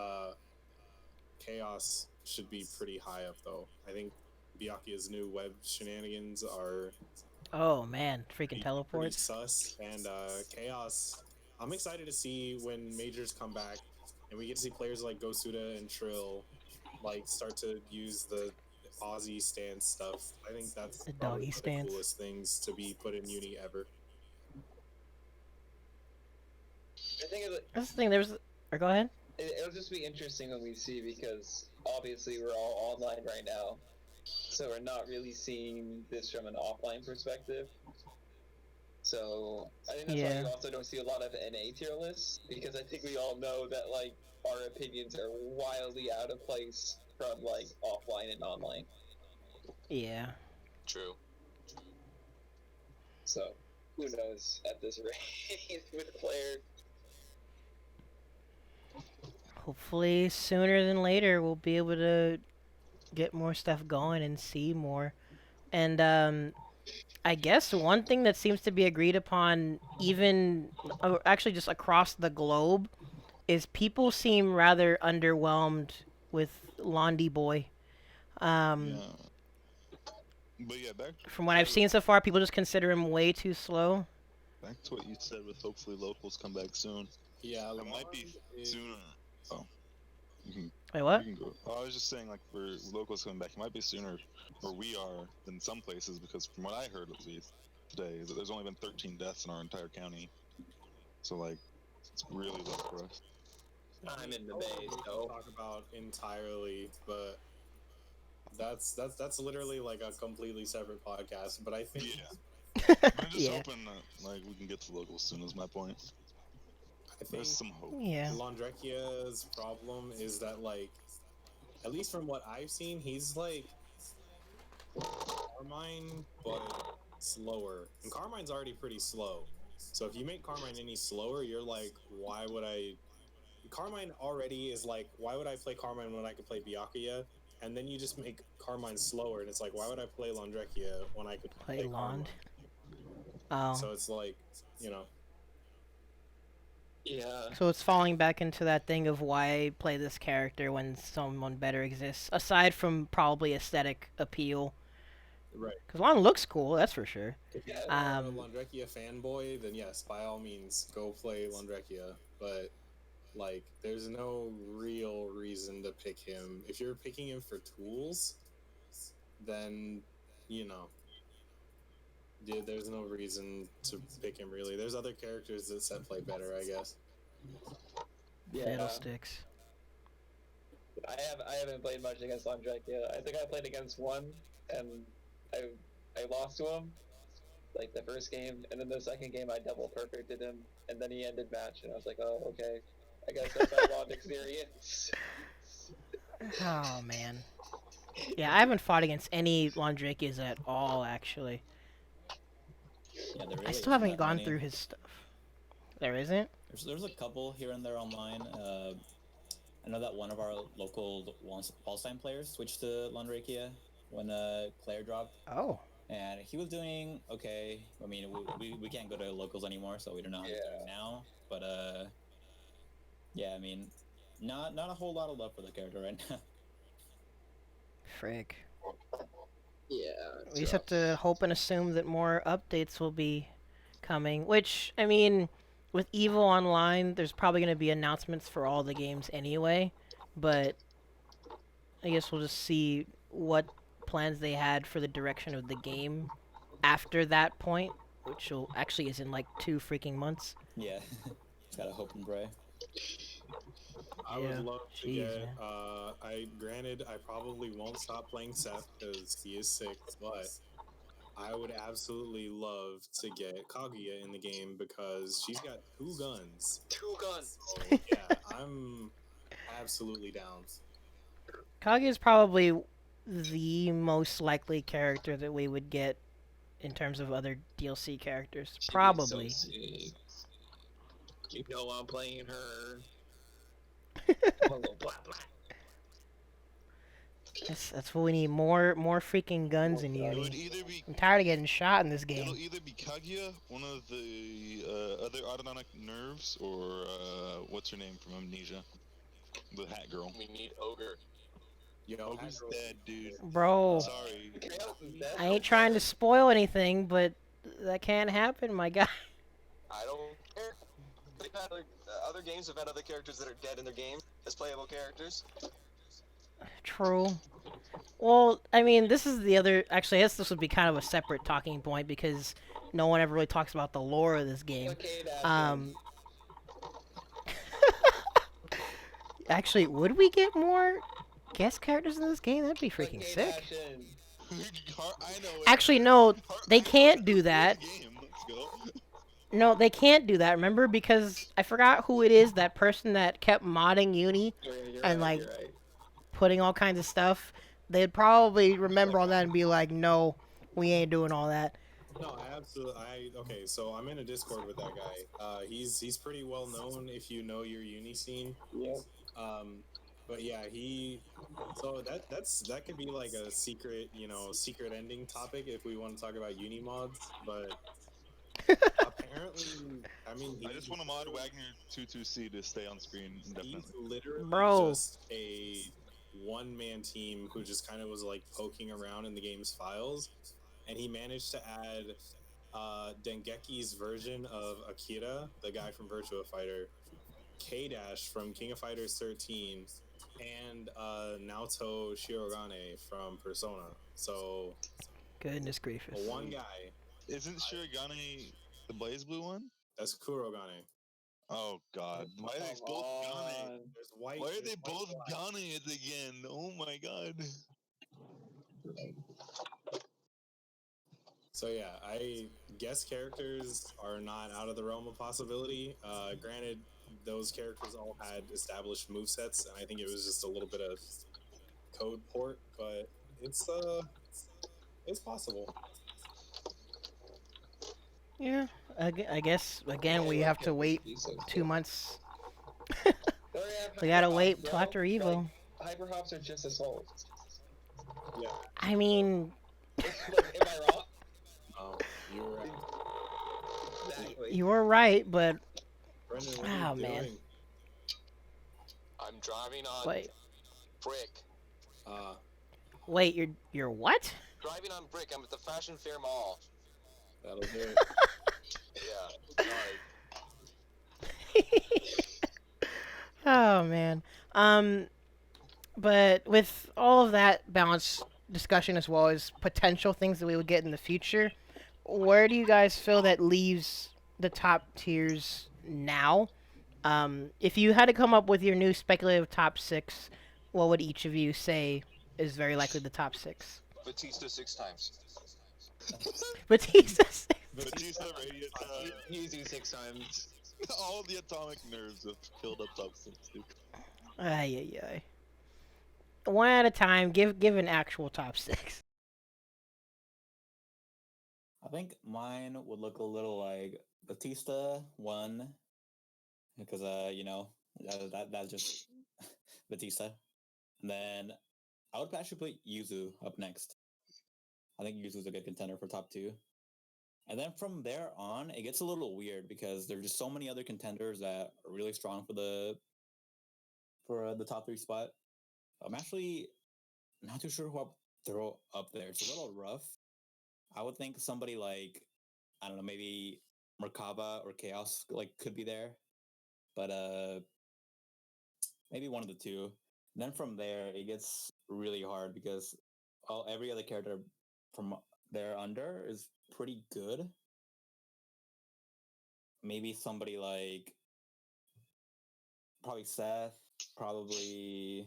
Chaos should be pretty high up though. I think Byakuya's new web shenanigans are Oh man, freaking pretty teleports. sus, and Chaos. I'm excited to see when majors come back, and we get to see players like Gosuda and Trill like start to use the Aussie stance stuff. I think that's The probably doggy one of stance. the coolest things to be put in Uni ever. I think That's the thing. Or go ahead. it'll just be interesting when we see, because obviously we're all online right now, so we're not really seeing this from an offline perspective. So I think that's why you also don't see a lot of NA tier lists, because I think we all know that like our opinions are wildly out of place from like offline and online. Yeah. True. So who knows at this rate with Claire. Hopefully sooner than later we'll be able to get more stuff going and see more. And I guess one thing that seems to be agreed upon, even actually just across the globe, is people seem rather underwhelmed with Londi Boy. Yeah. But yeah, From what I've seen so far, people just consider him way too slow. Back to what you said with hopefully locals come back soon. Yeah, it might be sooner. Oh. Wait, what? I was just saying, like, for locals coming back, it might be sooner where we are than some places, because from what I heard at least today, is that there's only been 13 deaths in our entire county. So, like, it's really low for us. I'm in the bay, so talk about entirely, but that's literally like a completely separate podcast. But I think I'm just hoping that like we can get to locals soon. Is my point. I think there's some hope. Yeah. Landrekia's problem is that, like, at least from what I've seen, he's like Carmine, but slower. And Carmine's already pretty slow. So if you make Carmine any slower, you're like, why would I? Carmine already is like, why would I play Carmine when I could play Byakuya? And then you just make Carmine slower, and it's like, why would I play Landrekia when I could play Carmine? Oh. So it's like, yeah. So it's falling back into that thing of why play this character when someone better exists, aside from probably aesthetic appeal. Right. Because Lon looks cool, that's for sure. If you're a Landrekia fanboy, then yes, by all means, go play Landrekia. But, like, there's no real reason to pick him. If you're picking him for tools, then, there's no reason to pick him, really. There's other characters that set play better, I guess. Yeah. Fiddlesticks. I haven't played much against Landrekia. I think I played against one, and I lost to him, like, the first game, and then the second game I double perfected him, and then he ended match, and I was like, oh, okay. I guess that's my Lond experience. Oh, man. Yeah, I haven't fought against any Landrekias at all, actually. Yeah, there really I still haven't isn't that gone many. through his stuff. There isn't? There's a couple here and there online. I know that one of our local Wallstein players switched to Landrekia when Claire dropped. Oh. and he was doing okay. I mean, we can't go to locals anymore, so we don't know how he's doing now. But yeah, I mean, not a whole lot of love for the character right now. Frick. Yeah. We just have to hope and assume that more updates will be coming. Which, I mean, with Evo Online, there's probably going to be announcements for all the games anyway. But I guess we'll just see what plans they had for the direction of the game after that point, which will actually is in like 2 freaking months. Yeah, just gotta hope and pray. I would Yeah. love to Jeez, get. man. I probably won't stop playing Seth because he is sick, but I would absolutely love to get Kaguya in the game because she's got 2 guns. 2 guns. So yeah, I'm absolutely down. Kage is probably the most likely character that we would get in terms of other DLC characters. She'd be Probably. so sick. You know I'm playing her. Blah, blah, blah. That's what we need. More freaking guns in It would Uni. either be I'm tired of getting shot in this it'll game. either be Kaguya, one of the other autonomic nerves, or what's her name from Amnesia, the hat girl. We need Ogre. Yo, Ogre's Hagrid- dead, dude. Bro, Sorry. I ain't trying to spoil anything, but that can't happen, my guy. I don't care. They've had other games have had other characters that are dead in their game as playable characters. True. Well, I mean, this is the other. Actually, I guess this would be kind of a separate talking point because no one ever really talks about the lore of this game. Actually, would we get more guest characters in this game? That'd be freaking sick. I know it. Actually, no, they I know can't it. do that. Game. Let's go. No, they can't do that. Remember, because I forgot who it is. That person that kept modding Uni and like putting all kinds of stuff. They'd probably remember all that and be like, "No, we ain't doing all that." No, I absolutely. Okay. So I'm in a Discord with that guy. He's pretty well known if you know your uni scene. Yep. But yeah, So that could be like a secret, secret ending topic if we want to talk about uni mods. But apparently, I mean, I just want to mod Wagner 22C to stay on screen he's indefinitely. literally Bro. just a one-man team who just kind of was like poking around in the game's files, and he managed to add Dengeki's version of Akira, the guy from Virtua Fighter, K-Dash from King of Fighters 13, and Naoto Shirogane from Persona. So Goodness gracious. one guy. Isn't Shirogane the Blaze Blue one? That's Kurogane. Oh god. Why are they both Gane? There's white. Why are there's they white both black. Gane it again? Oh my god. So yeah, I guess characters are not out of the realm of possibility. Granted, those characters all had established movesets, and I think it was just a little bit of code port, but it's possible. Yeah, I guess again we have to wait 2 months. We gotta wait till after Evo. Hyper hops are just assault. Yeah. I mean, Am I wrong? Oh, you're right. Exactly. you were right, but Brendan, what Oh, are you man. doing? I'm driving on wait, Brick. wait, you're what? Driving on Brick. I'm at the Fashion Fair Mall. That'll do it. Yeah. Sorry. Oh man. But with all of that balanced discussion as well as potential things that we would get in the future, where do you guys feel that leaves the top tiers now? If you had to come up with your new speculative top 6, what would each of you say is very likely the top 6? Batista 6 times. Batista. Batista, Radiant, Yuzu 6 times. all the atomic nerves have filled up top 6, dude. Ay, ay, ay. One at a time. Give an actual top 6. I think mine would look a little like Batista 1, because that's just Batista. And then I would actually put Yuzu up next. I think Yuzu's a good contender for top 2. And then from there on, it gets a little weird because there's just so many other contenders that are really strong for the top 3 spot. I'm actually not too sure who I'll throw up there. It's a little rough. I would think somebody like, I don't know, maybe Merkaba or Chaos could be there, but maybe one of the two. And then from there, it gets really hard because every other character from there under is pretty good. Maybe somebody like probably Seth, probably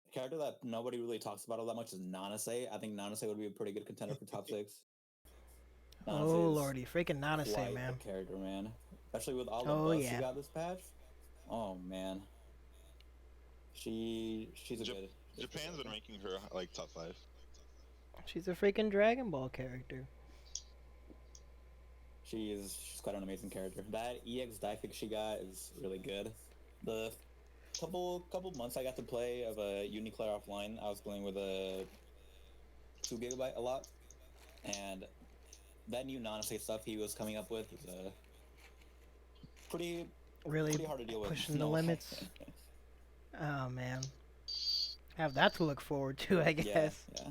a character that nobody really talks about all that much is Nanase. I think Nanase would be a pretty good contender for top 6. Oh lordy, freaking Nanase, quite man. a character, man. Especially with all the Oh, buffs yeah. she got this patch. Oh man. She's a good. Japan's been ranking her like top 5. She's a freaking Dragon Ball character. She's quite an amazing character. That EX Diefix she got is really good. The couple months I got to play of a UNIclr offline, I was going with a 2 GB a lot, and that new Nanase stuff he was coming up with was pretty hard to deal with. Pushing the limits. Oh man, have that to look forward to, I guess. Yeah.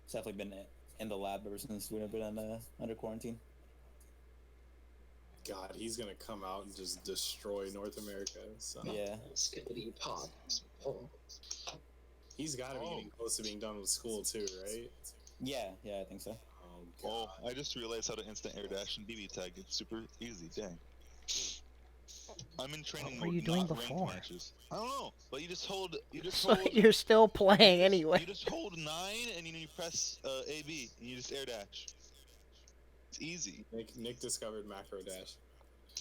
It's definitely been in the lab ever since we've been under quarantine. God, he's gonna come out and just destroy North America. So. Yeah. Skippity pop. Oh. He's got to be getting close to being done with school too, right? Yeah, I think so. Oh, I just realized how to instant air dash and BB tag. It's super easy. Dang. I'm in training What were mode, you doing not before? ranked matches. I don't know, but you just hold. You're still playing anyway. You just hold 9 and you press AB and you just air dash. It's easy. Nick discovered macro dash.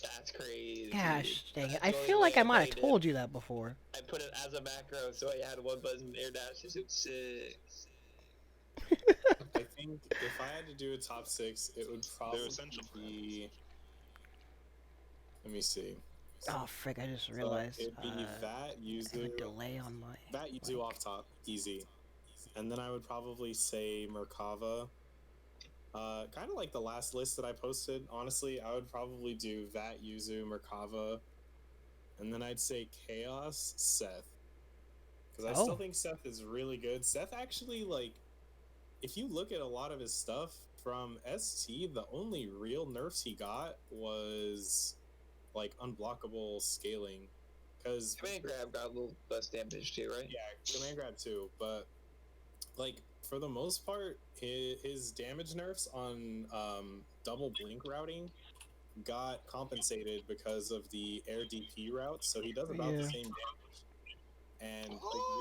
That's crazy. Gosh dang it. That's I the only feel like way I might have played told you that before. I put it as a macro, so I had one button air dashes. It was 6. I think if I had to do a top 6, it would probably be. Let me see. Oh frick! I just realized. It'd be that I have a Yuzu. delay on my. That Yuzu off top, easy. And then I would probably say Merkava. Kind of like the last list that I posted. Honestly, I would probably do that Yuzu, Merkava, and then I'd say Chaos, Seth. Because I still think Seth is really good. Seth actually, if you look at a lot of his stuff from ST, the only real nerfs he got was unblockable scaling. Because Command grab got a little less damage too, right? Yeah, command grab too, but for the most part, his damage nerfs on double blink routing got compensated because of the air DP route, so he does about the same damage. And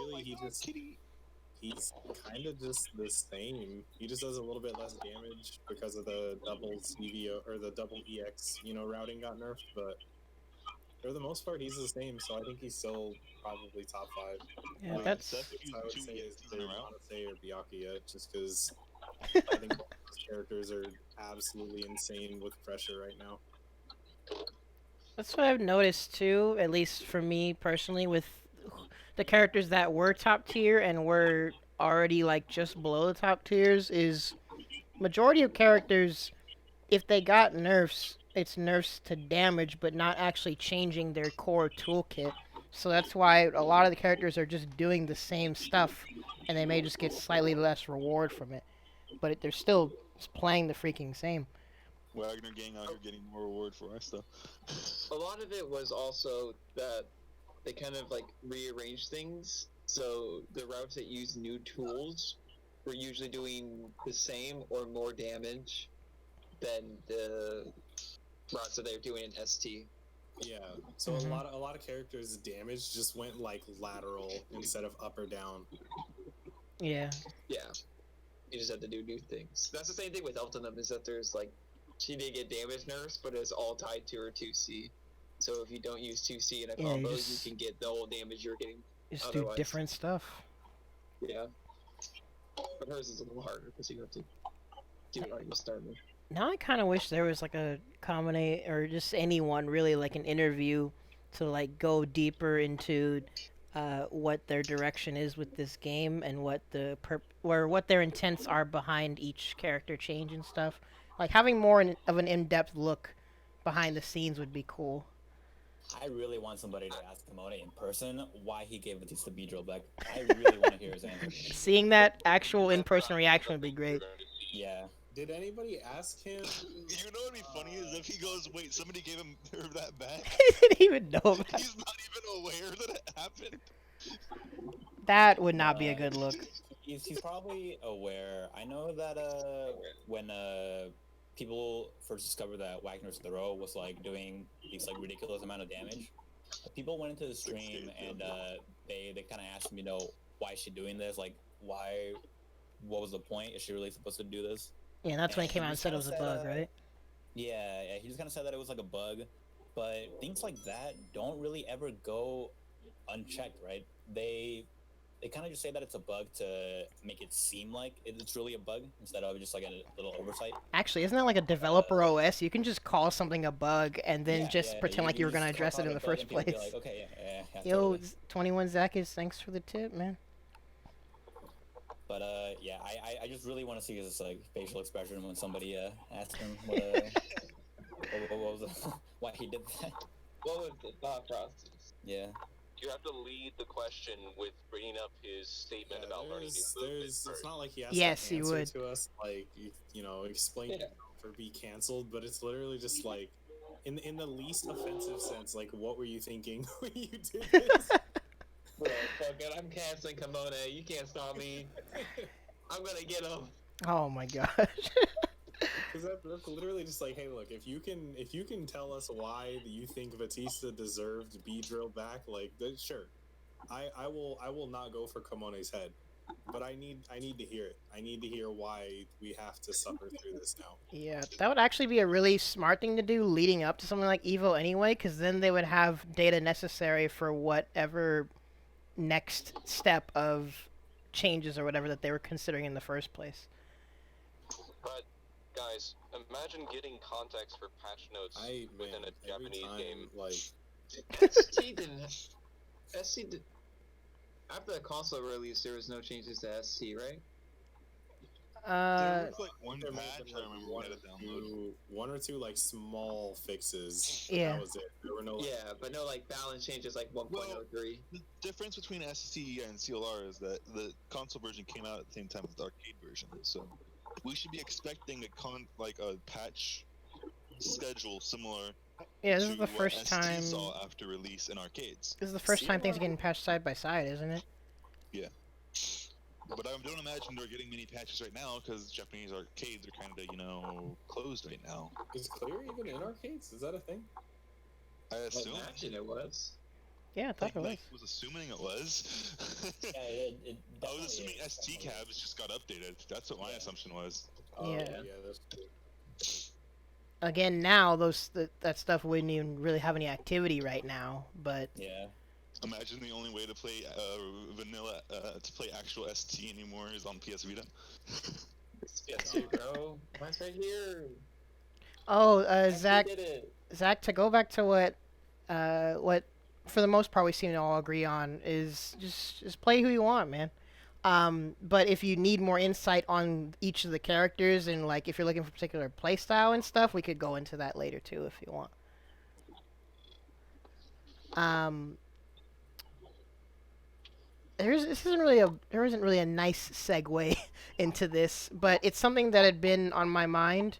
really, he's kind of just the same. He just does a little bit less damage because of the double CVO or the double EX, routing got nerfed, but for the most part, he's the same, so I think he's still probably top 5. Yeah, that's. I would say is either Nanase or Byakuya, just because I think those characters are absolutely insane with pressure right now. That's what I've noticed too, at least for me personally, with the characters that were top tier and were already just below the top tiers, is majority of characters, if they got nerfs, it's nerfs to damage, but not actually changing their core toolkit. So that's why a lot of the characters are just doing the same stuff, and they may just get slightly less reward from it. But they're still playing the freaking same. Wagner gang out here getting more reward for our stuff. A lot of it was also that they kind of rearranged things. So the routes that use new tools were usually doing the same or more damage than the routes that they're doing in ST. Yeah, so a lot of characters' damage just went lateral instead of up or down. Yeah. Yeah, you just have to do new things. That's the same thing with Eltonum, is that there's she did get damage nerfs, but it's all tied to her 2C. So if you don't use 2C in a combo, you can get the whole damage you're getting. Just otherwise. do different stuff. Yeah, but hers is a little harder because you have to do it on your starter. Now I kind of wish there was a combination, or just anyone really, an interview to go deeper into what their direction is with this game and what or what their intents are behind each character change and stuff. Like having more of an in-depth look behind the scenes would be cool. I really want somebody to ask Kimone in person why he gave Batista B drill back. I really want to hear his answer. Seeing that actual in-person reaction would be great. Yeah. Did anybody ask him? You know what'd be funny is if he goes, "Wait, somebody gave him that back." He didn't even know about it. He's not even aware that it happened. That would not be a good look. He's probably aware. I know that when people first discovered that Wagner's throw was like doing these like ridiculous amount of damage, people went into the stream and they kind of asked him, you know, why is she doing this? Like, why? What was the point? Is she really supposed to do this? Yeah, that's when he came out and said it was a bug, right? Yeah, he just kind of said that it was like a bug, but things like that don't really ever go unchecked, right? They kind of just say that it's a bug to make it seem like it's really a bug instead of just like a little oversight. Actually, isn't that like a developer OS? You can just call something a bug and then pretend like you were going to address it in the first place. Like, okay, yeah, Yo, totally. 21 Zakis, thanks for the tip, man. But yeah, I just really want to see his like facial expression when somebody asks him what was why he did that. What was the thought process? Yeah. You have to lead the question with bringing up his statement about learning new movements. It's not like he has Yes, to he answer would. to us, like, you know, explain yourself or be canceled, but it's literally just like, in the least offensive sense, like, what were you thinking when you did this? Bro, fuck it, I'm canceling Kimone. You can't stop me. I'm gonna get him. Oh my gosh. Because that's literally just like, hey, look, if you can tell us why you think Batista deserved to be drilled back, like, then sure, I will not go for Kimone's head, but I need to hear it. I need to hear why we have to suffer through this now. Yeah, that would actually be a really smart thing to do leading up to something like Evo anyway, because then they would have data necessary for whatever next step of changes or whatever that they were considering in the first place. But guys, imagine getting context for patch notes within a Japanese game. Like, ST didn't. ST did. After the console release, there was no changes to ST, right? There was like one patch I remember we had to download. One or two like small fixes. Yeah. That was it. There were no. Yeah, but no like balance changes like 1.03. The difference between ST and CLR is that the console version came out at the same time as the arcade version, so we should be expecting a patch schedule similar. Yeah, this is to the what first ST time. saw after release in arcades. This is the first time things are getting patched side by side, isn't it? Yeah. But I don't imagine they're getting many patches right now because Japanese arcades are kind of, closed right now. Is Clear even in arcades? Is that a thing? I assume. Imagine it was. Yeah, I thought it was. Mike was assuming it was. Yeah, I was assuming ST cabs just got updated. That's what my assumption was. Yeah. That's true. Again, now that stuff wouldn't even really have any activity right now, but Yeah. Imagine the only way to play vanilla, to play actual ST anymore is on PS Vita. Yes, bro. Mine's right here. Zach, Did it. Zach, to go back to what for the most part we seem to all agree on is just play who you want, man. But if you need more insight on each of the characters and like if you're looking for particular playstyle and stuff, we could go into that later too if you want. There isn't really a nice segue into this, but it's something that had been on my mind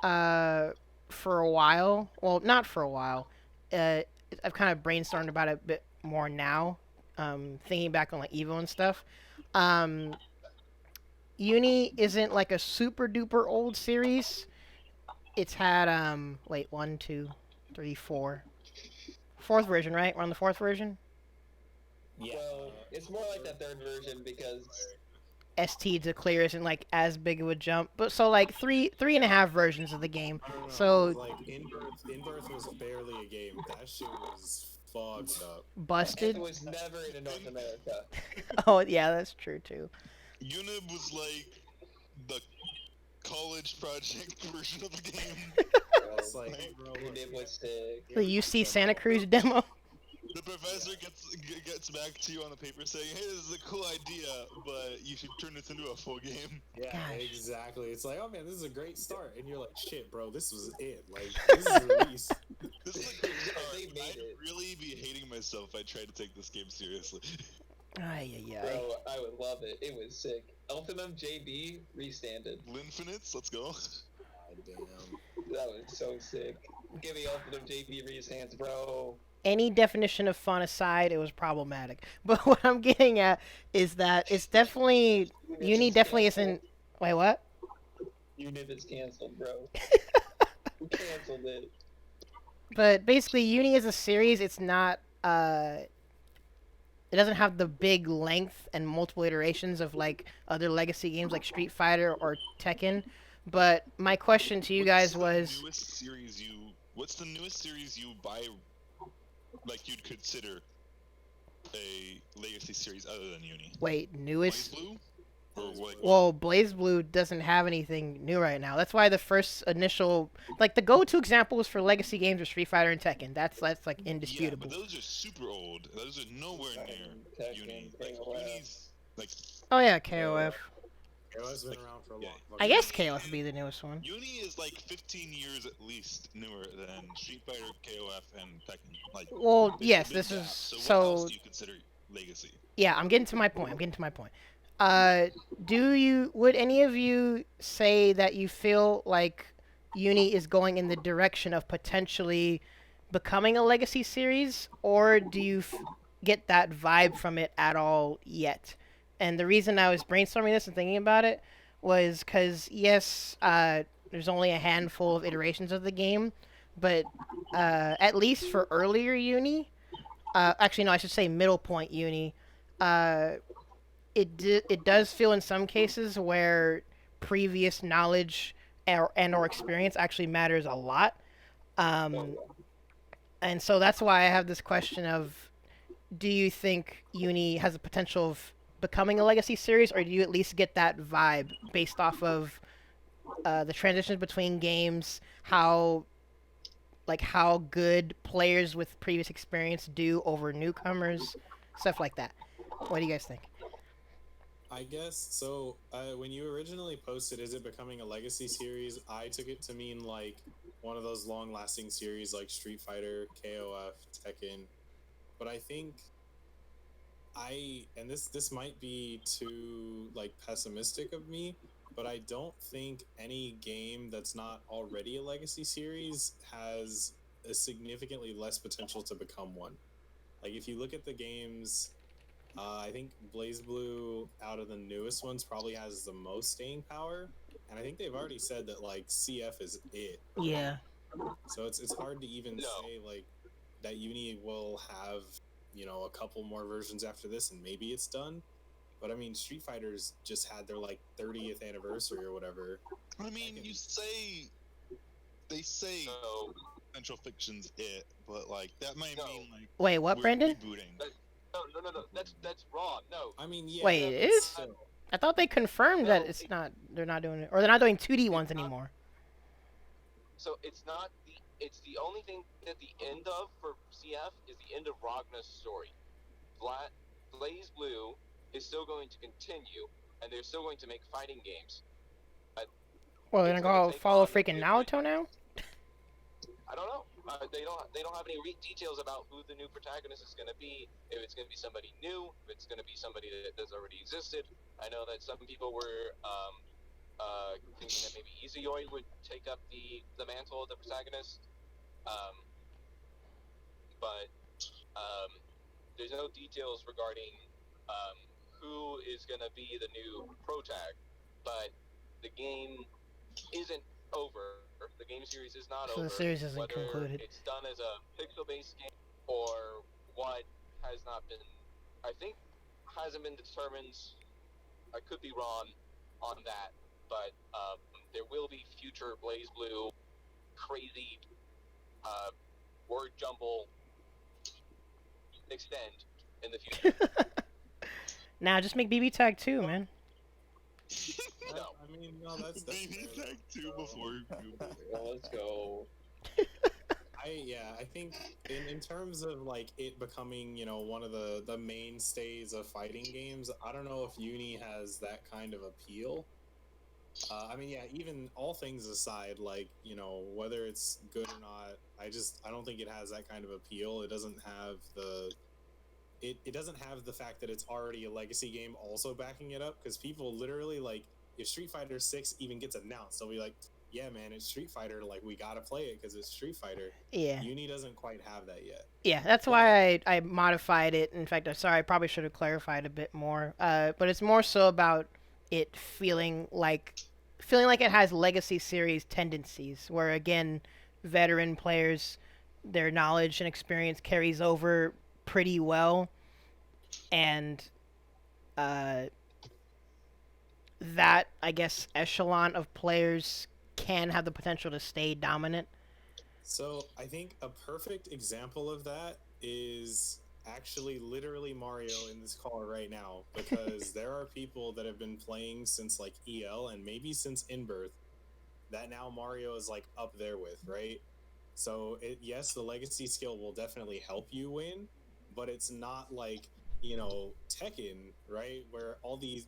for a while. Well, not for a while. I've kind of brainstormed about it a bit more now, thinking back on like Evo and stuff. Uni isn't like a super duper old series. It's had one, two, three, four. Fourth version, right? We're on the fourth version. Yeah. Well, it's more like the third version because ST to clear isn't like as big of a jump, but so like three and a half versions of the game. I don't know. So like in-birth was barely a game. That shit was fucked up. busted. it was never in North America. Oh yeah, that's true too. Unib was like the college project version of the game. It's like, bro, It was sick. The UC Santa Cruz demo. The professor gets back to you on the paper saying, "Hey, this is a cool idea, but you should turn this into a full game." Yeah, Gosh. exactly. It's like, oh man, this is a great start, and you're like, shit, bro, this was it. Like, this is release. This is a great start. They made I'd it. really be hating myself if I tried to take this game seriously. Ay, ay, ay. Bro, I would love it. It was sick. Ultimum JB restanded. Linfinites, let's go. God damn. That was so sick. Give me Ultimum JB restands, bro. Any definition of fun aside, it was problematic. But what I'm getting at is that it's definitely Uni definitely isn't. Wait, what? Unit is canceled, bro. We canceled it. But basically, Uni as a series, it's not. It doesn't have the big length and multiple iterations of like other legacy games like Street Fighter or Tekken. But my question to you guys was, what's the newest series you buy, like you'd consider a legacy series other than Uni? wait, newest? BlazBlue? Or what? Well, BlazBlue doesn't have anything new right now. That's why the first initial, like the go-to examples for legacy games are Street Fighter and Tekken. That's like indisputable. Yeah, but those are super old. Those are nowhere near Uni. Like, Uni's like. Oh yeah, KOF. KOF's been around for a long time. I guess KOF would be the newest one. Uni is like 15 years at least newer than Street Fighter, KOF, and Tekken. Like. Well, yes, this this is So what else do you consider legacy? Yeah, I'm getting to my point. Would any of you say that you feel like Uni is going in the direction of potentially becoming a legacy series, or do you get that vibe from it at all yet? And the reason I was brainstorming this and thinking about it was because, yes, there's only a handful of iterations of the game, but at least for earlier Uni, actually, no, I should say middle point Uni, it does feel in some cases where previous knowledge or experience actually matters a lot. And so that's why I have this question of, do you think Uni has the potential of becoming a legacy series, or do you at least get that vibe based off of the transitions between games, how good players with previous experience do over newcomers, stuff like that? What do you guys think? I guess so. When you originally posted, is it becoming a legacy series? I took it to mean like one of those long-lasting series like Street Fighter, KOF, Tekken. But I think and this might be too like pessimistic of me, but I don't think any game that's not already a legacy series has a significantly less potential to become one. Like if you look at the games. I think BlazBlue, out of the newest ones, probably has the most staying power, and I think they've already said that like CF is it. Yeah. So it's hard to even say like that Uni will have a couple more versions after this, and maybe it's done. But I mean, Street Fighter's just had their like 30th anniversary or whatever. I mean, they say Central Fiction's it, but like that might mean like. Wait, what, Brandon? Rebooting. No. That's wrong. No. I mean, yeah. Wait, it is? I thought they confirmed that it's not. They're not doing it, or they're not doing 2D ones anymore. So it's not it's the only thing at the end of for CF is the end of Ragna's story. BlazBlue is still going to continue, and they're still going to make fighting games. Well, they're gonna follow freaking Naruto now? I don't know. They don't have any details about who the new protagonist is going to be. If it's going to be somebody new, if it's going to be somebody that has already existed. I know that some people were thinking that maybe Izuyoi would take up the mantle of the protagonist. But there's no details regarding who is going to be the new protag. But the game isn't over. The game series is not over. The series isn't whether concluded. It's done as a pixel-based game or what has not been, I think, hasn't been determined. I could be wrong on that, but there will be future BlazBlue crazy word jumble extend in the future. Now just make BB Tag 2, man. No. I mean, no, that's BB Tag 2 before. Let's go. I think in terms of like it becoming, one of the mainstays of fighting games, I don't know if Uni has that kind of appeal. I mean, yeah, even all things aside, like, whether it's good or not, I don't think it has that kind of appeal. It doesn't have it doesn't have the fact that it's already a legacy game also backing it up, because people literally, like, if Street Fighter 6 even gets announced, they'll be like, yeah, man, it's Street Fighter, like, we gotta play it because it's Street Fighter. Yeah. Uni doesn't quite have that yet. Yeah, that's why I modified it. In fact, I'm sorry, I probably should have clarified a bit more. But it's more so about it feeling like it has legacy series tendencies, where again, veteran players, their knowledge and experience carries over pretty well, and uh, that I guess echelon of players can have the potential to stay dominant. So I think a perfect example of that is actually literally Mario in this call right now, because there are people that have been playing since like EL and maybe since In-Birth that now Mario is like up there with, right? So yes, the legacy skill will definitely help you win, but it's not like, Tekken, right? Where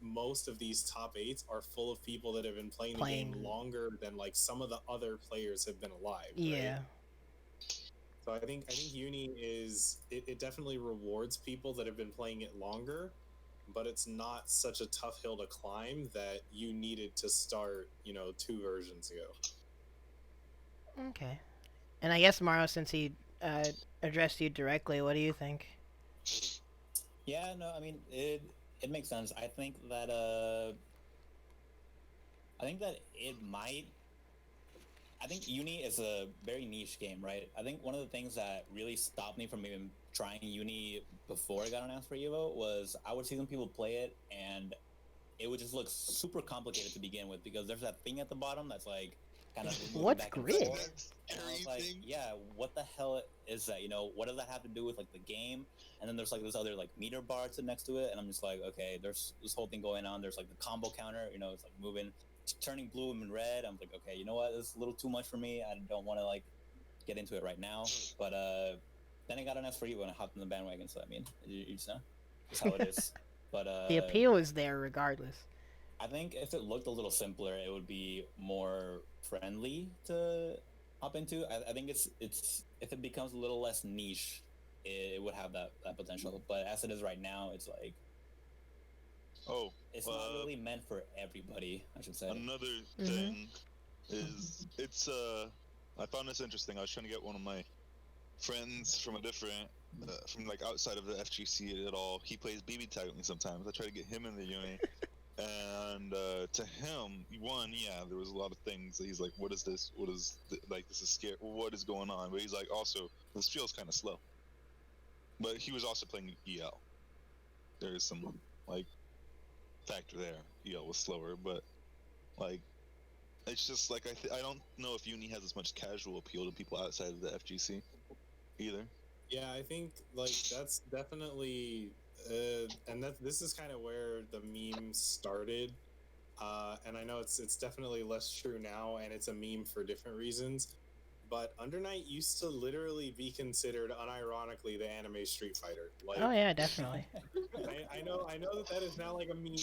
most of these top eights are full of people that have been playing the game longer than like some of the other players have been alive. Yeah. Right? So I think Uni it definitely rewards people that have been playing it longer, but it's not such a tough hill to climb that you needed to start, 2 versions ago. Okay. And I guess Mario, since he addressed you directly, what do you think? Yeah, no, I mean it makes sense. I think that it might. I think Uni is a very niche game, right? I think one of the things that really stopped me from even trying Uni before it got announced for Evo was I would see some people play it and it would just look super complicated to begin with, because there's that thing at the bottom that's like kind of What's back and grid? forth. And I was like, yeah, what the hell is that? What does that have to do with like the game? And then there's like this other like meter bar next to it, and I'm just like, okay, there's this whole thing going on. There's like the combo counter, it's like moving, turning blue and red. I'm like, okay, you know what? This is a little too much for me. I don't want to like get into it right now. But then I got an S for you and I hopped in the bandwagon. So I mean, you just know, that's how it is. But The appeal is there regardless. I think if it looked a little simpler, it would be more friendly to hop into. I think it's if it becomes a little less niche, it would have that potential. But as it is right now, it's like, it's not really meant for everybody, I should say. Another thing is I found this interesting. I was trying to get one of my friends from a different from like outside of the FGC at all. He plays BB tag with me sometimes. I try to get him in the uni. And to him, there was a lot of things that he's like, what is this? This is scary. What is going on? But he's like, also, this feels kind of slow. But he was also playing EL. There is some, like, factor there. EL was slower, but, like, it's just, like, I don't know if Uni has as much casual appeal to people outside of the FGC either. Yeah, I think, like, that's definitely... and this is kind of where the meme started, and I know it's definitely less true now, and it's a meme for different reasons. But Under Night used to literally be considered, unironically, the anime Street Fighter. Like, oh yeah, definitely. I know that is now like a meme,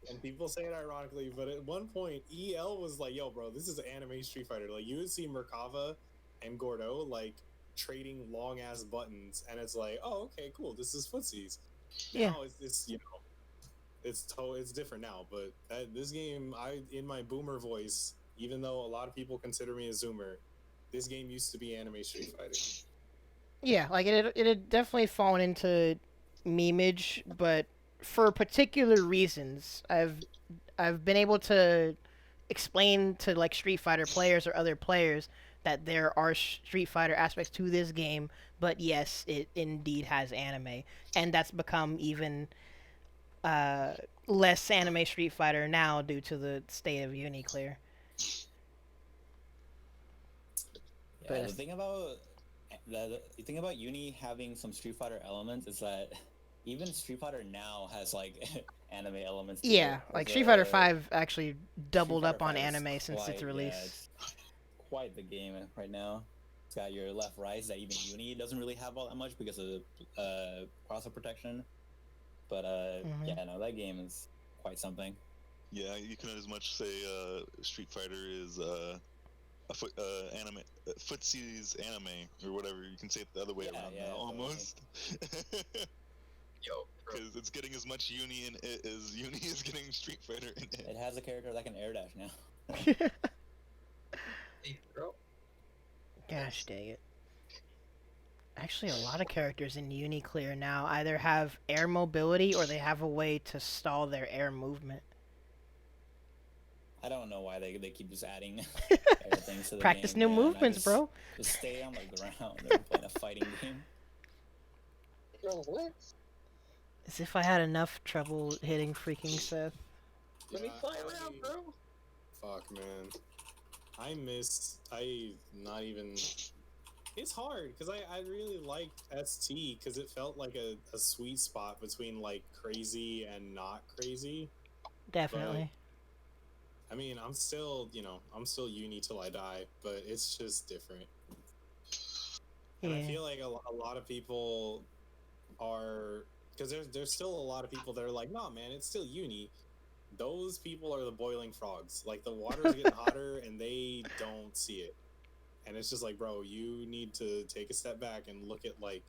and people say it ironically. But at one point, EL was like, "Yo, bro, this is anime Street Fighter." Like, you would see Merkava and Gordo like trading long ass buttons, and it's like, "Oh, okay, cool. This is footsies." Now it's it's different now, but this game, in my boomer voice, even though a lot of people consider me a zoomer, this game used to be anime Street Fighter. Yeah, like it had definitely fallen into memeage, but for particular reasons, I've been able to explain to like Street Fighter players or other players that there are Street Fighter aspects to this game, but yes, it indeed has anime, and that's become even less anime Street Fighter now due to the state of UNIcl-r. Yeah, the thing about Uni having some Street Fighter elements is that even Street Fighter now has like anime elements. Yeah, like Street Fighter 5 actually doubled up on anime since its release. Yeah, it's quite the game right now. It's got your left rights that even Uni doesn't really have all that much because of crosshair protection. But yeah, no, that game is quite something. Yeah, you can as much say Street Fighter is Footsie's anime or whatever. You can say it the other way around now, almost. Yo, because it's getting as much Uni in it as Uni is getting Street Fighter in it. It has a character that can air dash now. hey, bro. Gosh dang it. Actually, a lot of characters in UNIcl-r now either have air mobility or they have a way to stall their air movement. I don't know why they keep just adding things to the Practice game, new movements, bro. Just stay on the ground. They're playing a fighting game. Bro, what? As if I had enough trouble hitting freaking Seth. Let me fly around, bro. Fuck, man. Not even... It's hard, because I really liked ST, because it felt like a sweet spot between, like, crazy and not crazy. Definitely. But, I mean, I'm still Uni till I die, but it's just different. And I feel like a lot of people are... Because there's still a lot of people that are like, nah, man, it's still Uni. Those people are the boiling frogs. Like, the water's getting hotter, and they don't see it. And it's just like, bro, you need to take a step back and look at, like,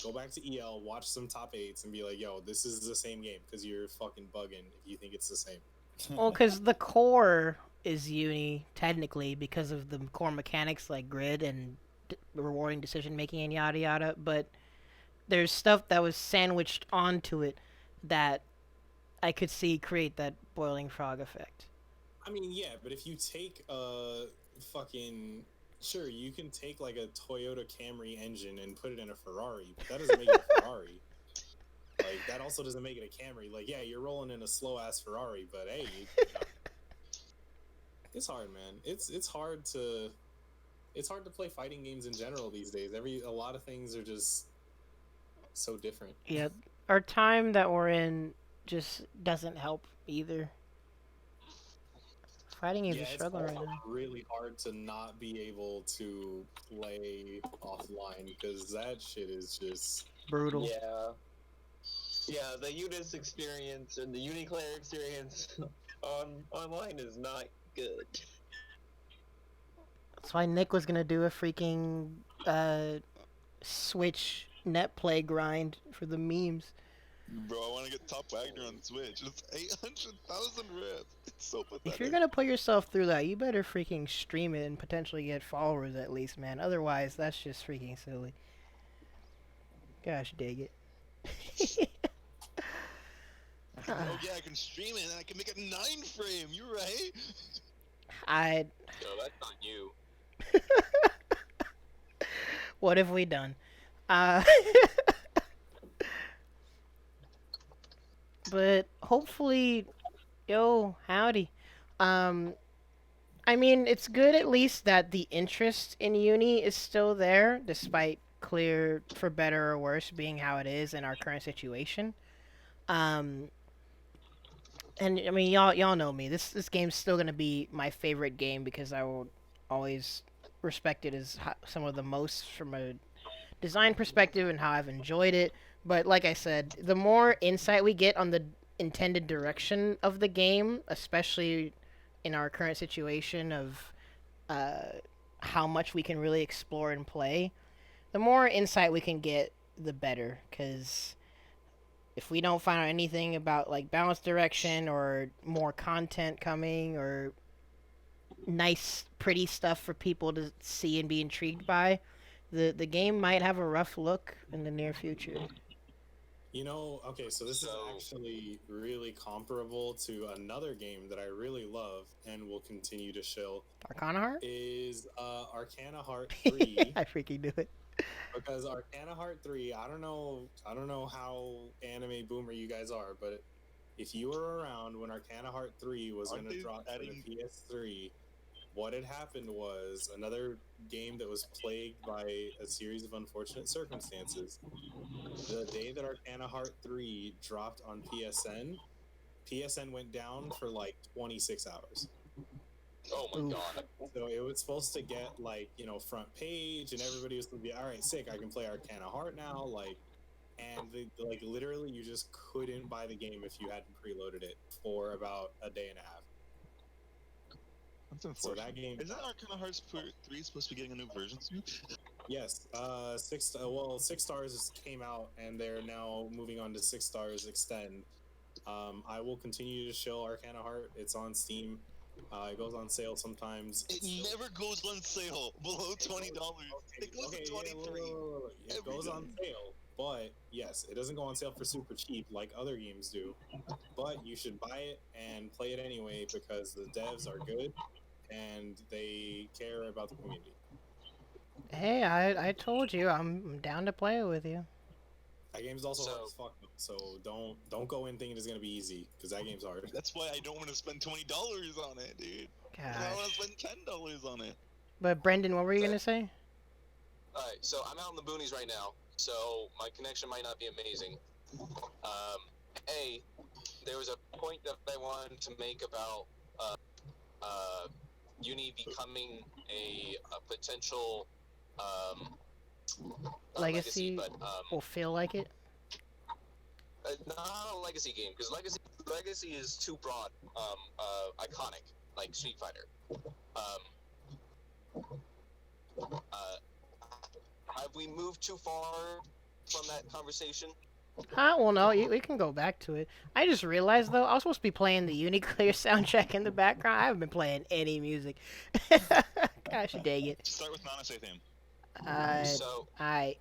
go back to EL, watch some top 8s, and be like, yo, this is the same game, because you're fucking bugging if you think it's the same. Well, because the core is Uni, technically, because of the core mechanics like grid and rewarding decision-making and yada yada, but there's stuff that was sandwiched onto it that I could see create that boiling frog effect. I mean, yeah, but if you take a fucking... Sure, you can take, like, a Toyota Camry engine and put it in a Ferrari, but that doesn't make it a Ferrari. Like, that also doesn't make it a Camry. Like, yeah, you're rolling in a slow-ass Ferrari, but hey, it's hard, man. It's hard to play fighting games in general these days. A lot of things are just so different. Yeah, our time that we're in just doesn't help either. Fighting games are struggling right now. Really hard to not be able to play offline because that shit is just brutal. Yeah, the UNIS experience and the UNIcl-r experience online is not good. That's why Nick was gonna do a freaking Switch net play grind for the memes. Bro, I want to get Top Wagner on Switch. It's 800,000 reds. It's so pathetic. If you're gonna put yourself through that, you better freaking stream it and potentially get followers at least, man. Otherwise, that's just freaking silly. Gosh, dig it. Oh yeah, I can stream it and I can make it 9 frame. You right? No, that's not you. What have we done? But hopefully, howdy. I mean, it's good at least that the interest in Uni is still there, despite clear, for better or worse, being how it is in our current situation. And I mean, y'all know me. This game's still gonna be my favorite game because I will always respect it as some of the most from a design perspective and how I've enjoyed it. But like I said, the more insight we get on the intended direction of the game, especially in our current situation of how much we can really explore and play, the more insight we can get, the better. Because if we don't find out anything about like balance direction or more content coming or nice, pretty stuff for people to see and be intrigued by, the game might have a rough look in the near future. Okay, so this is actually really comparable to another game that I really love and will continue to shill. Arcana Heart? Is Arcana Heart 3. I freaking knew it. Because Arcana Heart 3, I don't know how anime boomer you guys are, but if you were around when Arcana Heart 3 was going to drop for the PS3, what had happened was another game that was plagued by a series of unfortunate circumstances. The day that Arcana Heart 3 dropped on PSN went down for like 26 hours. Oh my Oof. god. So it was supposed to get like, front page, and everybody was gonna be, all right, sick, I can play Arcana Heart now, like, and like literally you just couldn't buy the game if you hadn't preloaded it for about a day and a half. That's So unfortunate. that game, Isn't Arcana Hearts 3 supposed to be getting a new version soon? yes, 6 stars came out, and they're now moving on to 6 stars extend. I will continue to show Arcana Heart. It's on Steam. It goes on sale sometimes. It never goes on sale below $20. It goes to 23. It goes on sale, but yes, it doesn't go on sale for super cheap like other games do. But you should buy it and play it anyway because the devs are good and they care about the community. Hey, I told you I'm down to play it with you. That game's also hard So- as fuck, so don't go in thinking it's gonna be easy because that game's hard. That's why I don't want to spend $20 on it, dude. I want to Gosh. spend $10 on it. But Brendan, what were you gonna say? Alright, so I'm out in the boonies right now, so my connection might not be amazing. There was a point that I wanted to make about Uni becoming a potential not Legacy but will feel like it. not a legacy game because legacy is too broad, iconic like Street Fighter. Have we moved too far from that conversation? Huh? Well, no, we can go back to it. I just realized though I was supposed to be playing the UNIcl-r soundtrack in the background. I haven't been playing any music. Gosh dang it. Start with Nanase theme. So I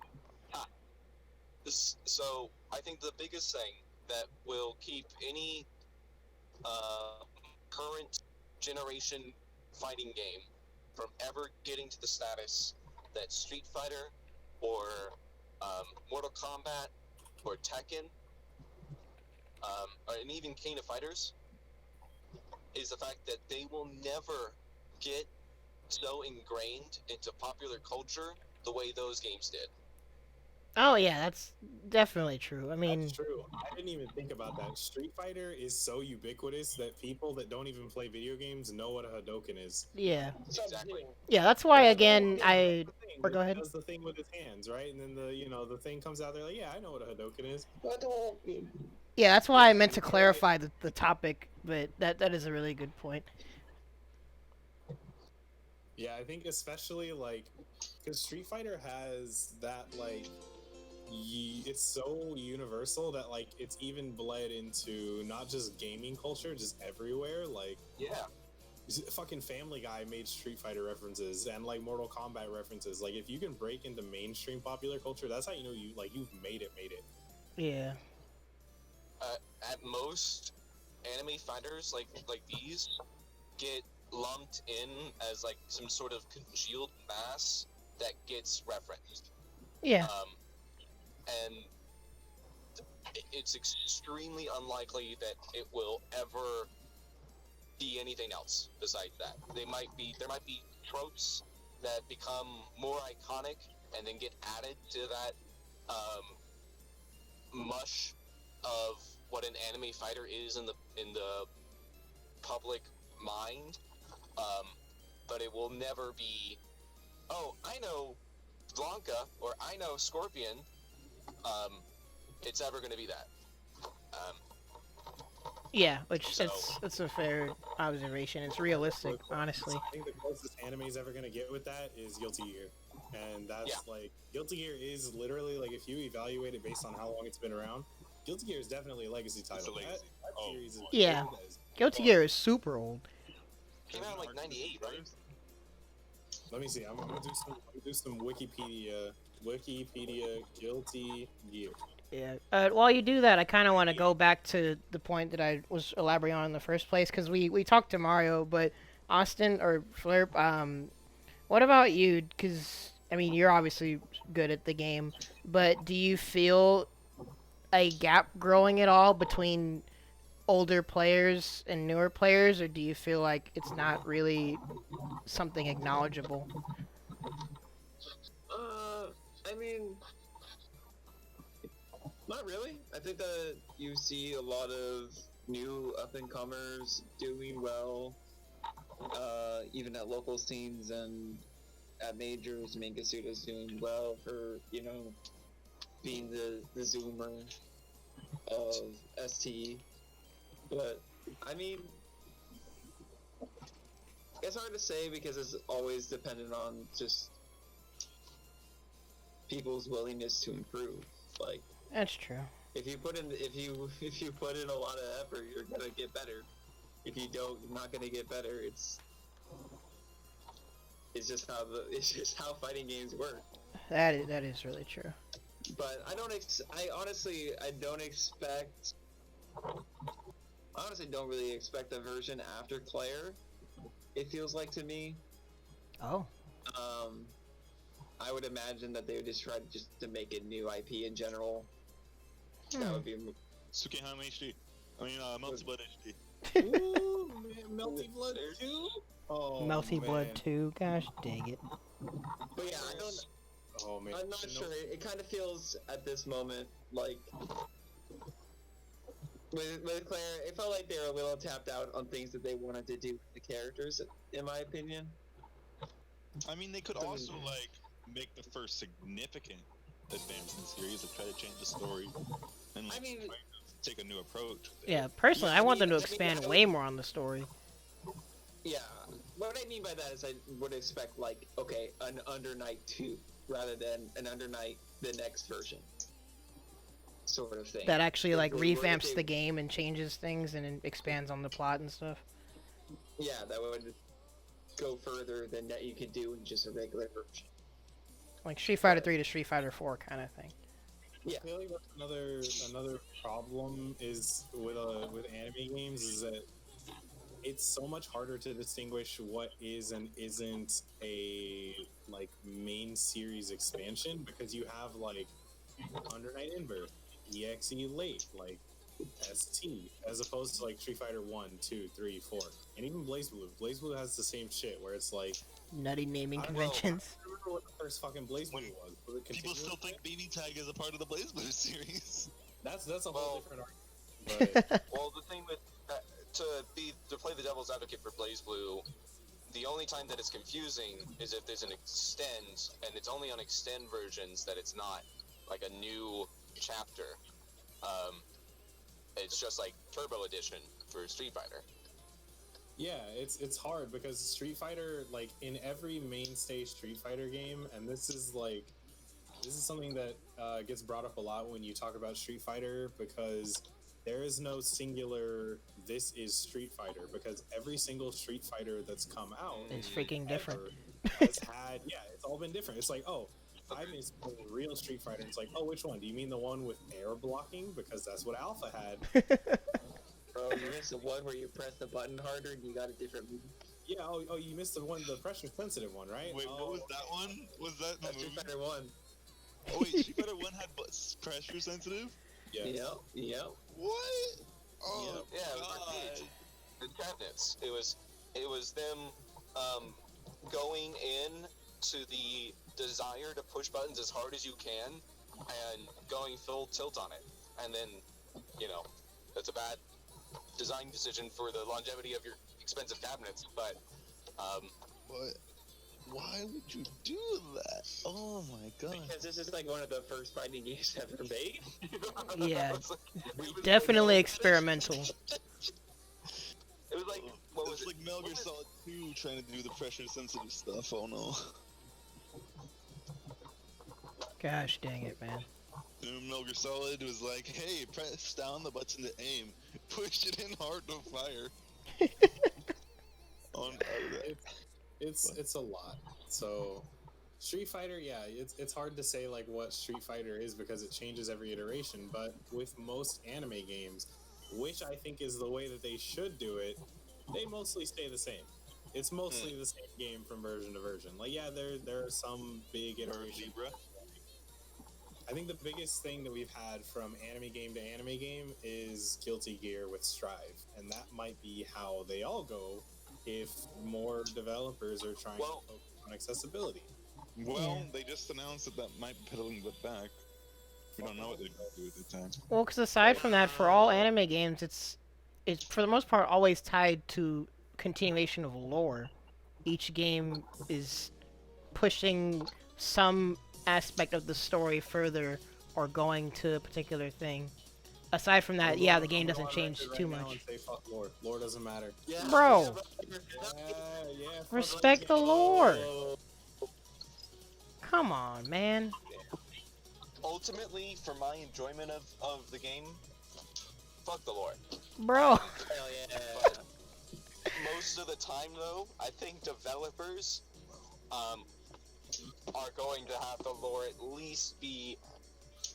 So I think the biggest thing that will keep any current generation fighting game from ever getting to the status that Street Fighter or Mortal Kombat or Tekken and even King of Fighters is the fact that they will never get so ingrained into popular culture the way those games did. Oh yeah, that's definitely true. I mean, That's true. I didn't even think about that. Street Fighter is so ubiquitous that people that don't even play video games know what a Hadouken is. yeah, Exactly. yeah. That's why again Yeah, I. that's the thing. Or go ahead. He does the thing with his hands, right? And then the thing comes out there like, yeah, I know what a Hadouken is. Yeah, that's why I meant to clarify the topic, but that is a really good point. Yeah, I think especially like because Street Fighter has that like it's so universal that like it's even bled into not just gaming culture, just everywhere. Like Yeah. fucking Family Guy made Street Fighter references and like Mortal Kombat references. Like if you can break into mainstream popular culture, that's how you know you've made it. Yeah. At most, anime fighters like these get lumped in as like some sort of congealed mass that gets referenced. Yeah. And it's extremely unlikely that it will ever be anything else besides that. There might be tropes that become more iconic and then get added to that mush of what an anime fighter is in the public mind, but it will never be, oh, I know Blanca or I know Scorpion. It's ever going to be that. Yeah, which So- that's a fair observation. It's realistic, honestly. I think the closest anime is ever gonna get with that is Guilty Gear, and that's Yeah. like Guilty Gear is literally like if you evaluate it based on how long it's been around, Guilty Gear is definitely a legacy title. legacy. That Oh. series is Yeah. old as Guilty fuck. Gear is super old. Came out in like 98, right? Let me see. I'm gonna do some Wikipedia Guilty Gear. Yeah. While you do that, I kind of want to go back to the point that I was elaborating on in the first place, because we talked to Mario, but Austin or Flerp, what about you? Because I mean, you're obviously good at the game, but do you feel a gap growing at all between older players and newer players, or do you feel like it's not really something acknowledgeable? I mean, not really. I think that you see a lot of new up and comers doing well. even at local scenes and at majors. Mingasuda's doing well for, being the zoomer of ST. But, I mean, it's hard to say because it's always dependent on just people's willingness to improve. Like, That's true. if you put in a lot of effort, you're gonna get better. If you don't, you're not gonna get better. It's just how fighting games work. That is really true. But I honestly don't really expect a version after Claire. It feels like to me. Oh. I would imagine that they would just try to make a new IP in general. That would be Sukehama HD. I mean, Melty Blood HD. Ooh, man, Melty Blood 2? Oh, Melty man. Blood 2. Gosh dang it. But yeah, I don't. Oh, man. I'm not sure. It kind of feels at this moment like with Claire, it felt like they were a little tapped out on things that they wanted to do with the characters, in my opinion. I mean, they could also like make the first significant advance in the series, like try to change the story, and like, take a new approach. Yeah, personally, I want them to expand way more on the story. Yeah, what I mean by that is I would expect like, okay, an Under Night 2 rather than an Under Night the next version, sort of thing. That actually like revamps the game and changes things and expands on the plot and stuff. Yeah, that would go further than that you could do in just a regular version. Like Street Fighter 3 to Street Fighter 4 kind of thing. Yeah. I feel like that's another problem is with anime games is that it's so much harder to distinguish what is and isn't a like main series expansion because you have like Under Night In-Birth, EXE Late, like ST, as opposed to like Street Fighter 1, 2, 3, 4, and even BlazBlue. BlazBlue has the same shit where it's like nutty naming conventions. I don't remember what the first fucking BlazBlue was. People still think BB Tag is a part of the BlazBlue series. That's a whole different argument. But Well, the thing with to play the devil's advocate for BlazBlue, the only time that it's confusing is if there's an extend, and it's only on extend versions that it's not like a new chapter. It's just like Turbo Edition for Street Fighter. yeah, it's hard because Street Fighter, like in every mainstay Street Fighter game, and this is something that gets brought up a lot when you talk about Street Fighter because there is no singular "this is Street Fighter" because every single Street Fighter that's come out It's freaking different. has had it's all been different. It's like, oh, I missed a real Street Fighter. It's like, oh, which one? Do you mean the one with air blocking? Because that's what Alpha had. Bro, you missed the one where you press the button harder and you got a different move. Yeah. Oh, you missed the pressure sensitive one, right? Wait, what was that one? Was that the That's movie? Street Fighter 1. Oh wait, Street Fighter 1 had pressure sensitive? Yes. Yep. What? Oh, Yeah, it was God. arcade. The cabinets. It was them going in to the desire to push buttons as hard as you can and going full tilt on it. And then, that's a bad design decision for the longevity of your expensive cabinets, but What? Why would you do that? Oh my god. Because this is like one of the first fighting games ever made. Yeah, It was definitely like- experimental. It was like, what was It's like Metal Gear Solid 2 trying to do the pressure sensitive stuff. Oh no. Gosh dang it, man. And Metal Gear Solid was like, hey, press down the button to aim. Push it in hard to fire. On It's a lot. So Street Fighter, it's hard to say like what Street Fighter is because it changes every iteration, but with most anime games, which I think is the way that they should do it, they mostly stay the same. It's mostly the same game from version to version. Like there are some big iterations. Zebra. I think the biggest thing that we've had from anime game to anime game is Guilty Gear with Strive, and that might be how they all go if more developers are trying to focus on accessibility. Well, they just announced that might be pedaling it back. We don't know what they're going to do at the time. Well, because aside from that, for all anime games, it's for the most part always tied to continuation of lore. Each game is pushing some aspect of the story further or going to a particular thing. Aside from that, yeah, the game doesn't change too much. Say fuck lore. Lore doesn't matter. Yeah, Bro, Yeah. respect the lore. Come on, man. Ultimately, for my enjoyment of the game, fuck the lore. Bro. Hell yeah. Most of the time, though, I think developers are going to have the lore at least be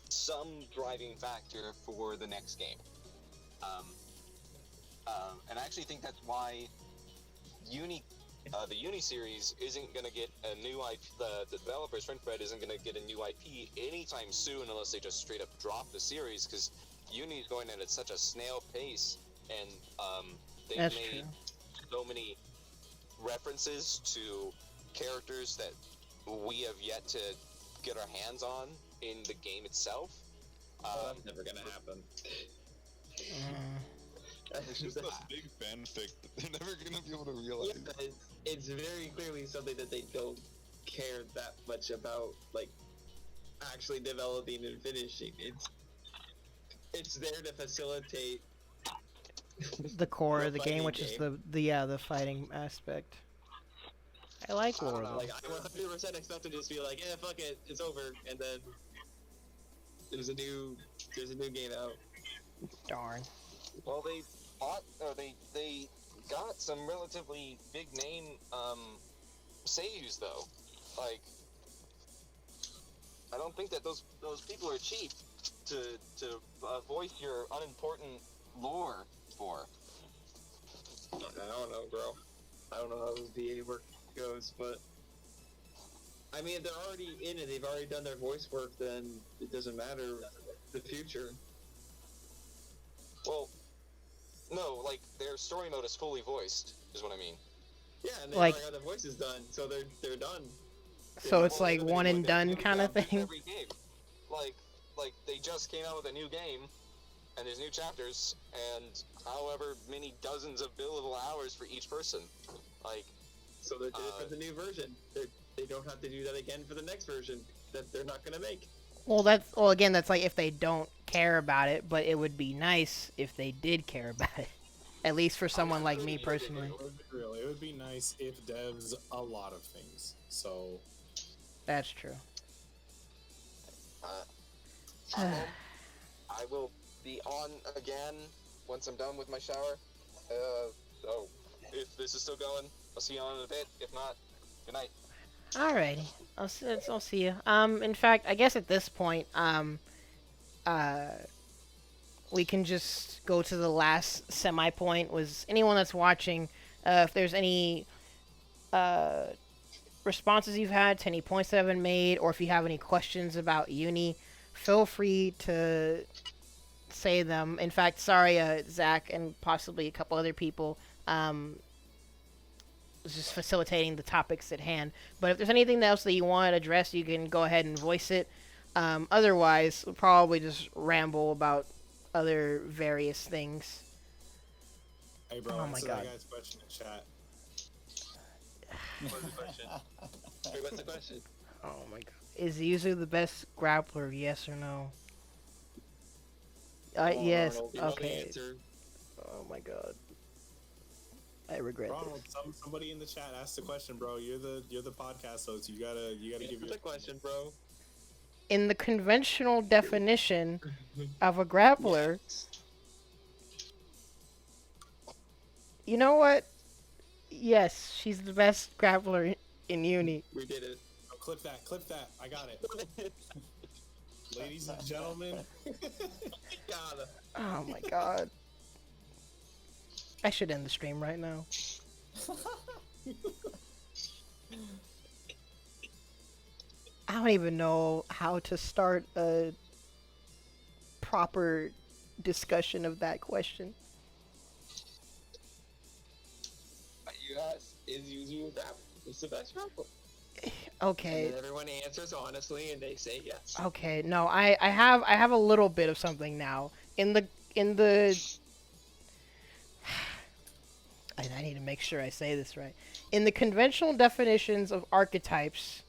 some driving factor for the next game. And I actually think that's why the Uni series isn't going to get a new IP. The developers, Fred, isn't going to get a new IP anytime soon unless they just straight up drop the series, because Uni is going at such a snail pace, and they've That's made true. so many references to characters that we have yet to get our hands on in the game itself. That's never gonna happen. It's just a big fanfic that they're never gonna be able to realize. Yeah, it's very clearly something that they don't care that much about, like, actually developing and finishing. It's there to facilitate The core of the fighting game, which is the fighting aspect. I like I lore don't know, though. like, I 100% expect them to just be like, yeah, fuck it, it's over, and then there's a new game out. Darn. Well, they got some relatively big name seiyus though. Like, I don't think that those people are cheap to voice your unimportant lore for. I don't know, bro. I don't know how the VA work goes, but I mean, if they're already in it, they've already done their voice work, then it doesn't matter the future. Well, no, like their story mode is fully voiced, is what I mean. Yeah, and they Like- already got their voices done, so they're done. So it's Well, like they're one doing and that done too kind of with thing. Every game, like they just came out with a new game, and there's new chapters, and however many dozens of billable hours for each person. Like, So they did it for the new version. They don't have to do that again for the next version that they're not gonna make. Well, again, that's like if they don't care about it, but it would be nice if they did care about it. At least for someone like me personally. It would be real. It would be nice if devs a lot of things. So That's true. I will be on again once I'm done with my shower. So if this is still going, I'll see you on in a bit. If not, good night. Alrighty, I'll see you. In fact, I guess at this point, we can just go to the last semi-point. Was anyone that's watching, if there's any responses you've had to any points that have been made, or if you have any questions about Uni, feel free to say them. In fact, sorry, Zach and possibly a couple other people, just facilitating the topics at hand. But if there's anything else that you want to address, you can go ahead and voice it. Otherwise, we'll probably just ramble about other various things. hey, bro, Oh my answer God. that guy's question in chat. What's the question? Wait, what's the question? Oh my god. Is user the best grappler, yes or no? Yes. Arnold, you know the Okay. answer. Oh my god. I regret Ronald, this. somebody in the chat asked the question, bro. You're the podcast host. You gotta give Answer your the question, bro. In the conventional definition of a grappler, you know what? Yes, she's the best grappler in Uni. We did it. Oh, clip that. I got it. Ladies and gentlemen, Gotta. Oh my god. I should end the stream right now. I don't even know how to start a proper discussion of that question. You asked, is Yuzu rap? It's the best rapper. Okay. And then everyone answers honestly, and they say yes. Okay. No, I have a little bit of something now. In the I need to make sure I say this right. In the conventional definitions of archetypes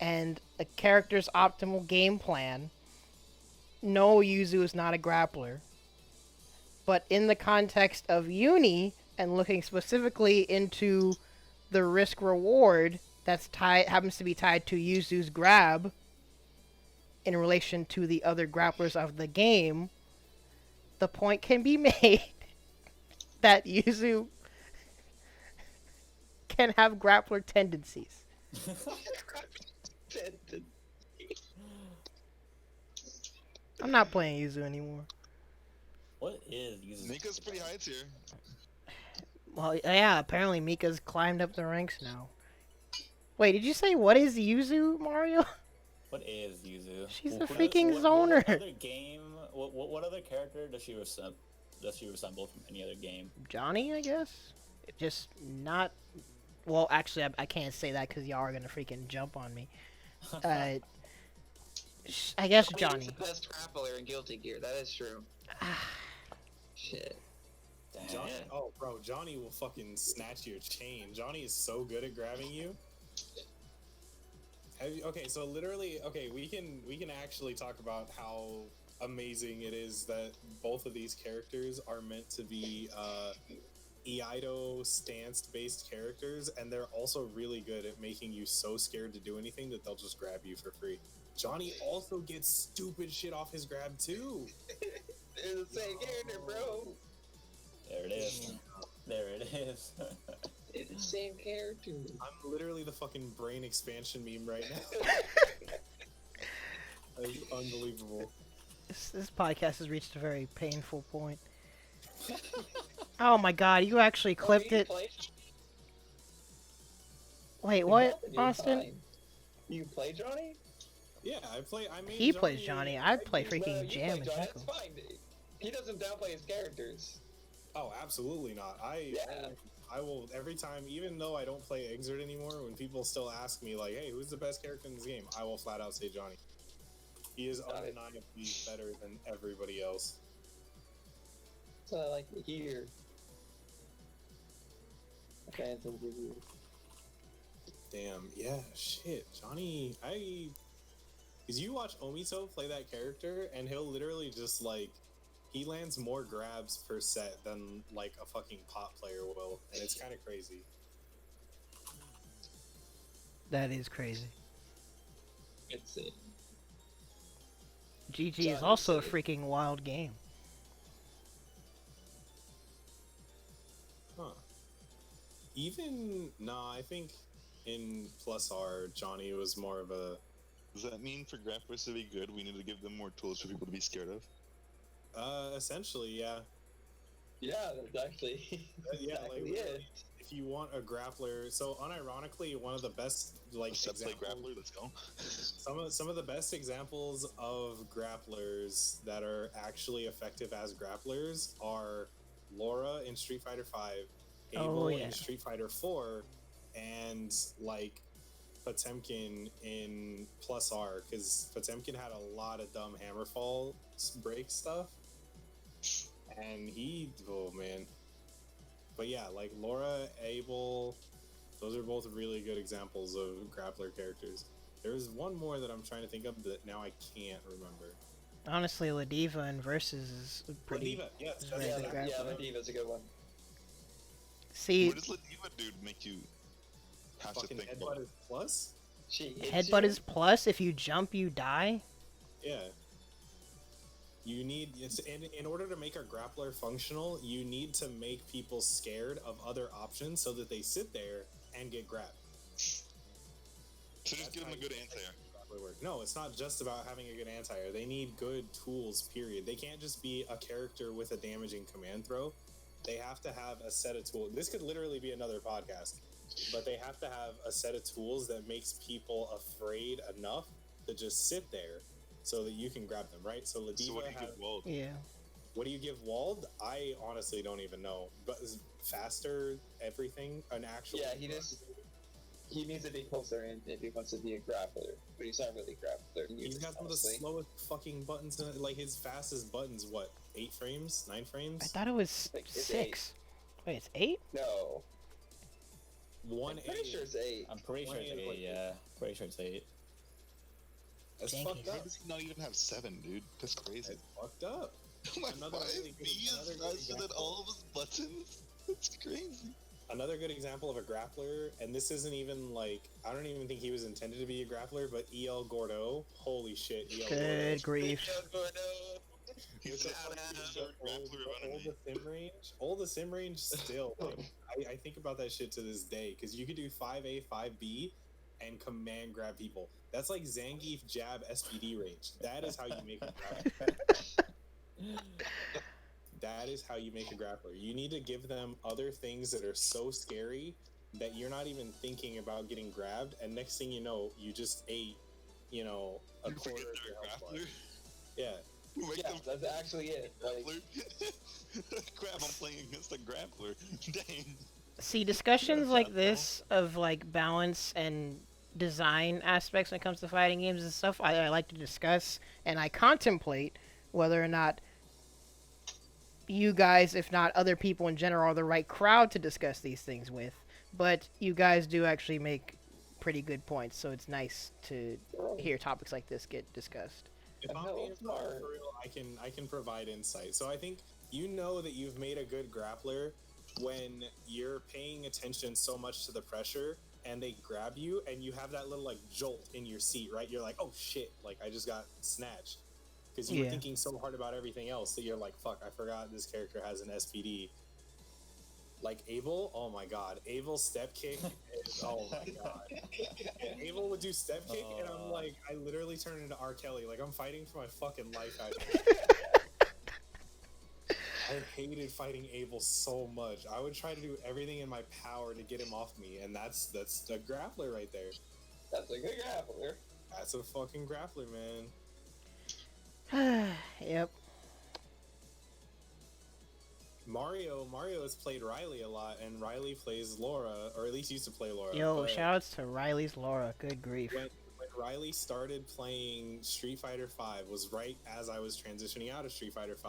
and a character's optimal game plan, no, Yuzu is not a grappler. But in the context of Uni and looking specifically into the risk reward that's happens to be tied to Yuzu's grab in relation to the other grapplers of the game, the point can be made that Yuzu can have grappler tendencies. I'm not playing Yuzu anymore. What is Yuzu? Mika's pretty high tier. Well, yeah, apparently Mika's climbed up the ranks now. Wait, did you say what is Yuzu, Mario? What is Yuzu? She's a freaking zoner. What other game? What other character does she resemble from any other game? Johnny, I guess. Just not. Well, actually, I can't say that because y'all are gonna freaking jump on me. I guess Johnny. He's the best grappler in Guilty Gear. That is true. Shit. Johnny, oh, bro, Johnny will fucking snatch your chain. Johnny is so good at grabbing you. Okay, so literally, we can actually talk about how amazing it is that both of these characters are meant to be Eido stance-based characters, and they're also really good at making you so scared to do anything that they'll just grab you for free. Johnny also gets stupid shit off his grab too. They're the same character, bro. There it is. There it is. They're the same character. I'm literally the fucking brain expansion meme right now. That's unbelievable. This podcast has reached a very painful point. Oh my god, you actually clipped it. Wait, what, Austin? You play Johnny? Yeah, I play. I mean, He plays Johnny. I play freaking Jam and That's Jekyll. fine. He doesn't downplay his characters. Oh, absolutely not. I will every time, even though I don't play Exert anymore. When people still ask me like, "Hey, who's the best character in this game?" I will flat out say Johnny. He is undeniably better than everybody else. That's what I like to hear. Fans and reviews. Damn, yeah, shit, Johnny. Cause you watch Omito play that character, and he'll literally just like, he lands more grabs per set than like a fucking pot player will, and it's kind of crazy. That is crazy. It's it. GG is also a freaking wild game. Huh. I think in +R, Johnny was more of a... Does that mean for grapplers to be good, we need to give them more tools for people to be scared of? Essentially, yeah. Yeah, that's actually Yeah, exactly like, it. if you want a grappler, so unironically, one of the best, like, Let's play examples, grappler, let's go. some of the best examples of grapplers that are actually effective as grapplers are Laura in Street Fighter V, Abel in Street Fighter 4, and like Potemkin in +R, because Potemkin had a lot of dumb hammerfall break stuff, and oh man. But yeah, like Laura, Abel, those are both really good examples of grappler characters. There's one more that I'm trying to think of that now I can't remember. Honestly, Ladiva in Versus is pretty... Ladiva, yes. is That's very exactly good Yeah, grappler. Ladiva's a good one. See, What does Ladiva dude make you have to fucking think headbutt about? is plus? She hits headbutt you. is plus. If you jump, you die. Yeah. You need, in order to make a grappler functional, you need to make people scared of other options so that they sit there and get grabbed. So just give them a good anti-air. No, it's not just about having a good anti-air. They need good tools, period. They can't just be a character with a damaging command throw. They have to have a set of tools. This could literally be another podcast, but they have to have a set of tools that makes people afraid enough to just sit there so that you can grab them, right? So Ladiva So what do you give Wald? Yeah. What do you give Wald? I honestly don't even know. But faster, everything, an actual... Yeah, he needs to be closer in if he wants to be a grappler, but he's not really a grappler. He's got some of the slowest fucking buttons in it. Like, his fastest button's, what, 8 frames? 9 frames? I thought it was Like, it's 6. Wait, it's 8? No. One I'm pretty sure it's 8. I'm pretty sure it's 8, yeah. Pretty sure it's 8. That's Janky. fucked How up. does he not even have 7, dude? That's crazy. That's fucked up. My Another 5B really good- is another good faster than example. all of his buttons. That's crazy. Another good example of a grappler, and this isn't even like, I don't even think he was intended to be a grappler, but EL Gordo. Holy shit, EL Gordo. Good grief. He's With out the of the grappler of enemy. all the sim range still. Like, I think about that shit to this day because you could do 5A, 5B, and command grab people. That's like Zangief jab SPD range. That is how you make a grappler. That is how you make a grappler. You need to give them other things that are so scary that you're not even thinking about getting grabbed, and next thing you know, you just ate, a You quarter forget of they're your a health bar. grappler. Yeah. Make Yeah, them that's actually it. Like, grappler. Crap, I'm playing against a grappler. Dang. See, discussions like this of like balance and design aspects when it comes to fighting games and stuff, I like to discuss, and I contemplate whether or not you guys, if not other people in general, are the right crowd to discuss these things with. But you guys do actually make pretty good points, so it's nice to hear topics like this get discussed. If I'm Hell, being smart. for real, I can provide insight. So I think you know that you've made a good grappler when you're paying attention so much to the pressure and they grab you and you have that little like jolt in your seat, right? You're like, oh shit, like I just got snatched. Because you were Yeah. thinking so hard about everything else that you're like, fuck, I forgot this character has an SPD. Like Abel, oh my god. Abel's step kick is, oh my god. And Abel would do step kick, and I'm like, I literally turn into R. Kelly. Like, I'm fighting for my fucking life out here. I hated fighting Abel so much. I would try to do everything in my power to get him off me, and that's the grappler right there. that's a good grappler. That's a fucking grappler, man. Yep. Mario has played Riley a lot, and Riley plays Laura, or at least used to play Laura. Yo, but shoutouts to Riley's Laura. Good grief. when Riley started playing Street Fighter V was right as I was transitioning out of Street Fighter V,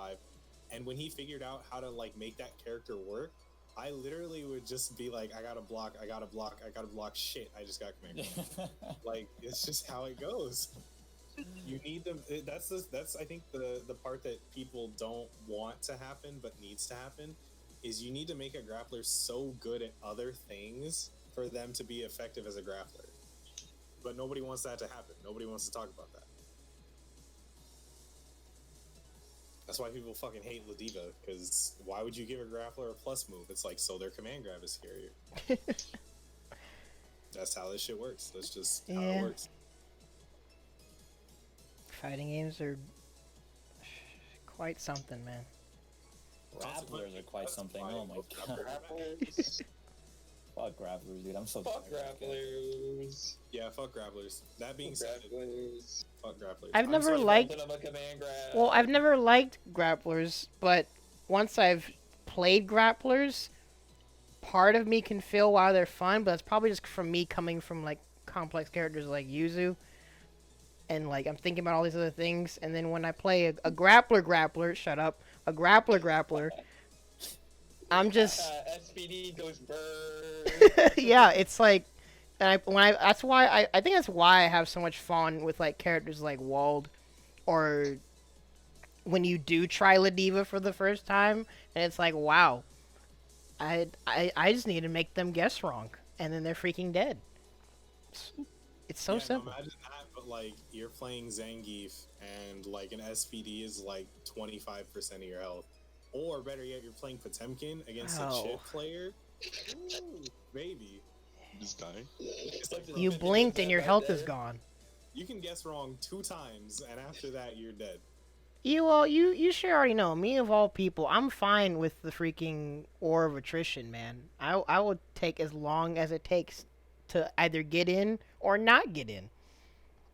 and when he figured out how to like make that character work, I literally would just be like, I gotta block, shit, I just got command. Like, it's just how it goes. You need them. That's I think the part that people don't want to happen but needs to happen is you need to make a grappler so good at other things for them to be effective as a grappler. But nobody wants that to happen. Nobody wants to talk about that. That's why people fucking hate Ladiva, because why would you give a grappler a plus move? It's like, so their command grab is scarier. That's how this shit works. That's just how Yeah. it works. Fighting games are quite something, man. Grapplers are quite something. Oh my god. Grapplers. Fuck grapplers, dude. I'm so Fuck tired. grapplers. Yeah, fuck grapplers. That being said, Grapplers. fuck grapplers. I've I'm never sorry, liked. Something of a command grab. Well, I've never liked grapplers, but once I've played grapplers, part of me can feel why they're fun, but that's probably just from me coming from like complex characters like Yuzu, and like I'm thinking about all these other things, and then when I play a grappler, shut up, a grappler, I'm just SPD goes burn. yeah, it's like, and that's why I think that's why I have so much fun with like characters like Wald, or when you do try Ladiva for the first time, and it's like, wow, I just need to make them guess wrong, and then they're freaking dead. It's so Yeah, no, simple. imagine that, but like you're playing Zangief and like an SPD is like 25% of your health. Or better yet, you're playing Potemkin against a Ow. chip player. Ooh, baby. Just dying. It's like You Fifty blinked and your right health is there. gone. you can guess wrong 2 times, and after that, you're dead. You sure already know me of all people. I'm fine with the freaking War of Attrition, man. I will take as long as it takes to either get in or not get in.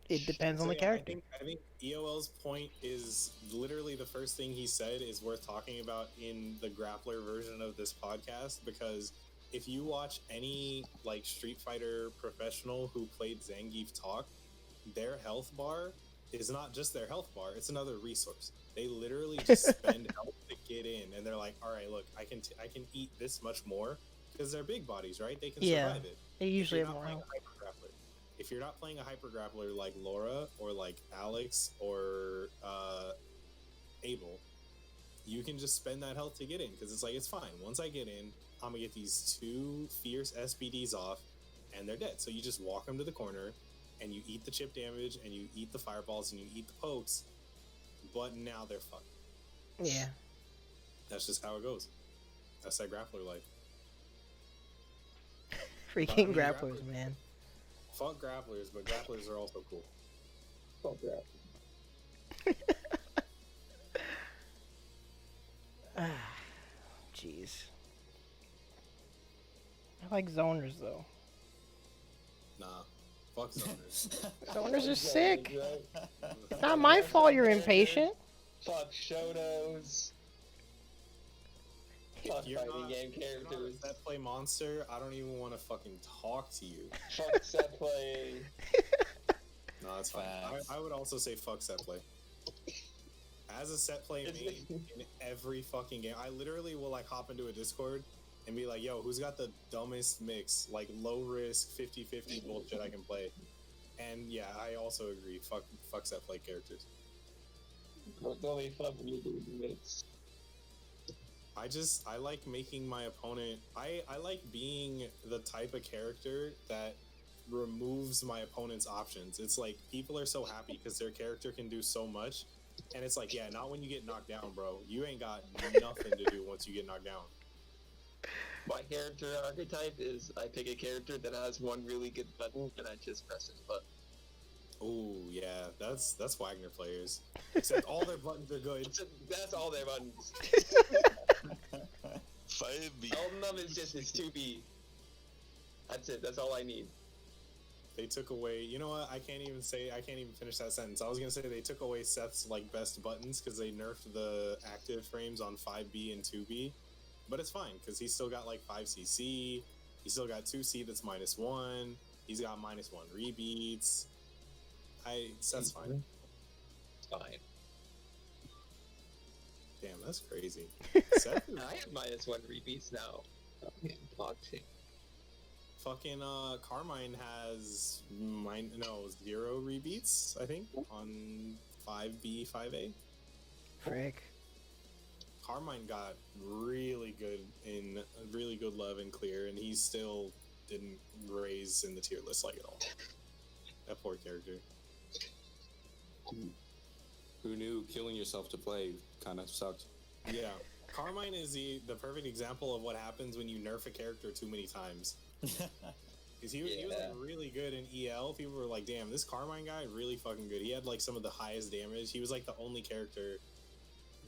It depends on So, the yeah, character. I think EOL's point is literally the first thing he said is worth talking about in the grappler version of this podcast, because if you watch any like Street Fighter professional who played Zangief talk, their health bar is not just their health bar, it's another resource. They literally just spend health to get in, and they're like, all right, look, I can eat this much more because they're big bodies, right? They can survive it. They usually have more health. If you're not playing a hyper grappler like Laura or like Alex or Abel, you can just spend that health to get in because it's like, it's fine. Once I get in, I'm gonna get these 2 fierce SPDs off, and they're dead. So you just walk them to the corner, and you eat the chip damage, and you eat the fireballs, and you eat the pokes, but now they're fucked. Yeah. That's just how it goes. That's that grappler life. Freaking grapplers, man. Fuck grapplers, but grapplers are also cool. Fuck that. Jeez. I like zoners though. Nah. Fuck zoners. Zoners are sick. It's not my fault you're impatient. Fuck Shotos. Fuck You're fighting not- game You're not a characters. set play monster. I don't even want to fucking talk to you. Fuck set play. No, that's fine. I would also say fuck set play. As a set play main in every fucking game, I literally will like hop into a Discord and be like, yo, who's got the dumbest mix, like low risk 50-50 bullshit I can play? And yeah, I also agree. Fuck set play characters. Only fun when you do the mix. I like making my opponent. I like being the type of character that removes my opponent's options. It's like people are so happy because their character can do so much, and it's like, yeah, not when you get knocked down, bro. You ain't got nothing to do once you get knocked down. My character archetype is I pick a character that has one really good button and I just press his button. Oh yeah, that's Wagner players. Except all their buttons are good. That's all their buttons. 5B. All of them is just his 2B. That's it. That's all I need. They took away. You know what? I can't even finish that sentence. I was gonna say they took away Seth's like best buttons because they nerfed the active frames on 5B and 2B. But it's fine because he's still got like 5cc. He's still got 2C that's -1. He's got -1 rebeats. That's fine. Fine. Damn, that's crazy. Seth is I have -1 repeats now. I'm getting toxic. fucking Carmine has 0 rebeats, I think, on 5B, 5A. Frick. Carmine got really good love in clear, and he still didn't raise in the tier list like at all. That poor character. Who knew killing yourself to play kind of sucked? Yeah, Carmine is the perfect example of what happens when you nerf a character too many times. Because he was like really good in EL. People were like, damn, this Carmine guy really fucking good. He had like some of the highest damage. He was like the only character,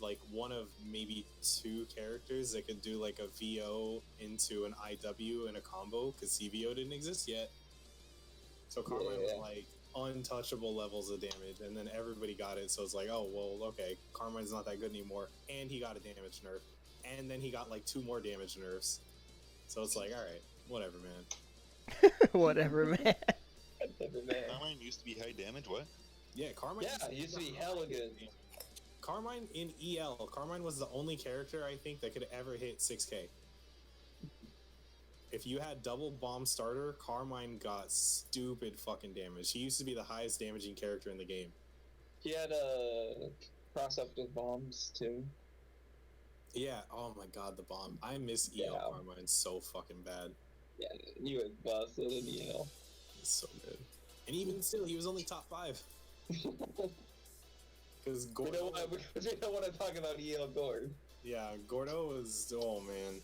like one of maybe 2 characters that could do like a VO into an IW in a combo because CVO didn't exist yet. So Carmine was like untouchable levels of damage, and then everybody got it. So it's like, oh well, okay, Carmine's not that good anymore, and he got a damage nerf, and then he got like 2 more damage nerfs. So it's like, all right, whatever, man. Whatever, man. Carmine used to be high damage, what? Yeah, Carmine. Yeah, he used to be hella good. Carmine in EL, Carmine was the only character I think that could ever hit 6k. If you had double bomb starter, Carmine got stupid fucking damage. He used to be the highest damaging character in the game. He had a cross up with bombs too. Yeah, oh my god, the bomb. I miss EL Carmine so fucking bad. Yeah, you would bust it in EL. It's so good. And even still, he was only top 5. Because we don't want to talk about EL Gord. Yeah, Gordo was, oh man.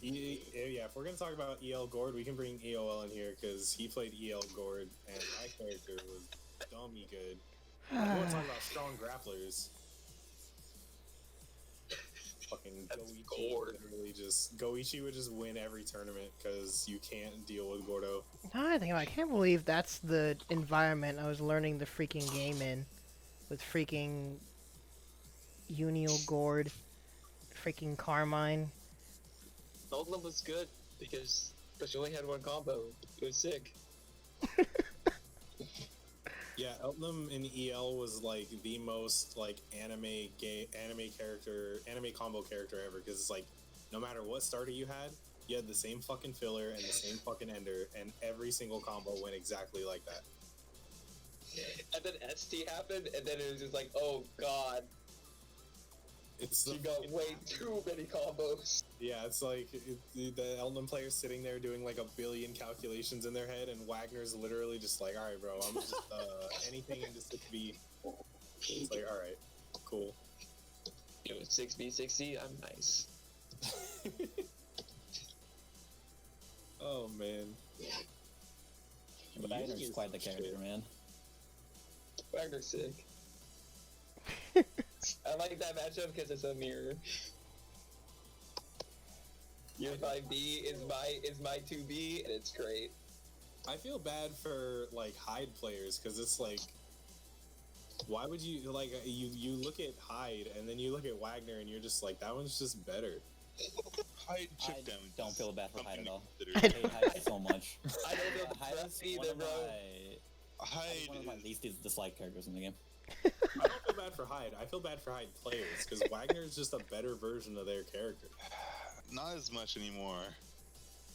Yeah, if we're going to talk about EL Gord, we can bring EOL in here because he played EL Gord and that character was dummy good. I want to talk about strong grapplers. Fucking Goichi would just win every tournament because you can't deal with Gordo. No, I can't believe that's the environment I was learning the freaking game in. With freaking UNIcl-r, freaking Carmine. Nolan was good because she only had one combo. It was sick. Yeah, Eltnum in EL was like the most like anime combo character ever, because it's like no matter what starter you had the same fucking filler and the same fucking ender, and every single combo went exactly like that. And then ST happened, and then it was just like, oh god, She got way too many combos. Yeah, it's like the Elden player's sitting there doing like a billion calculations in their head, and Wagner's literally just like, all right, bro, I'm just anything into 6B. It's like, all right, cool. Yo, 6B60, I'm nice. Oh, man. Wagner's quite the character, man. Wagner's sick. I like that matchup because it's a mirror. Your 5B is my 2B, and it's great. I feel bad for like Hyde players, because it's like, why would you like you look at Hyde and then you look at Wagner and you're just like, that one's just better. Hyde chip damage. Don't feel bad for Hyde at all. I I hate Hyde so much. I don't feel Hyde bad is either, bro. One of my least disliked characters in the game. I don't feel bad for Hyde. I feel bad for Hyde players, because Wagner is just a better version of their character. Not as much anymore.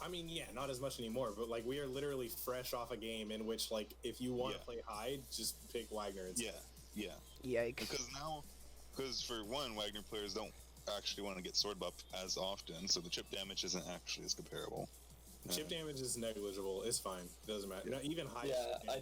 I mean, yeah, not as much anymore, but like we are literally fresh off a game in which, like, if you want to play Hyde, just pick Wagner instead. Yeah. Yikes. Because for one, Wagner players don't actually want to get sword buff as often, so the chip damage isn't actually as comparable. Chip damage is negligible. It's fine. It doesn't matter. No, even Hyde. Yeah, I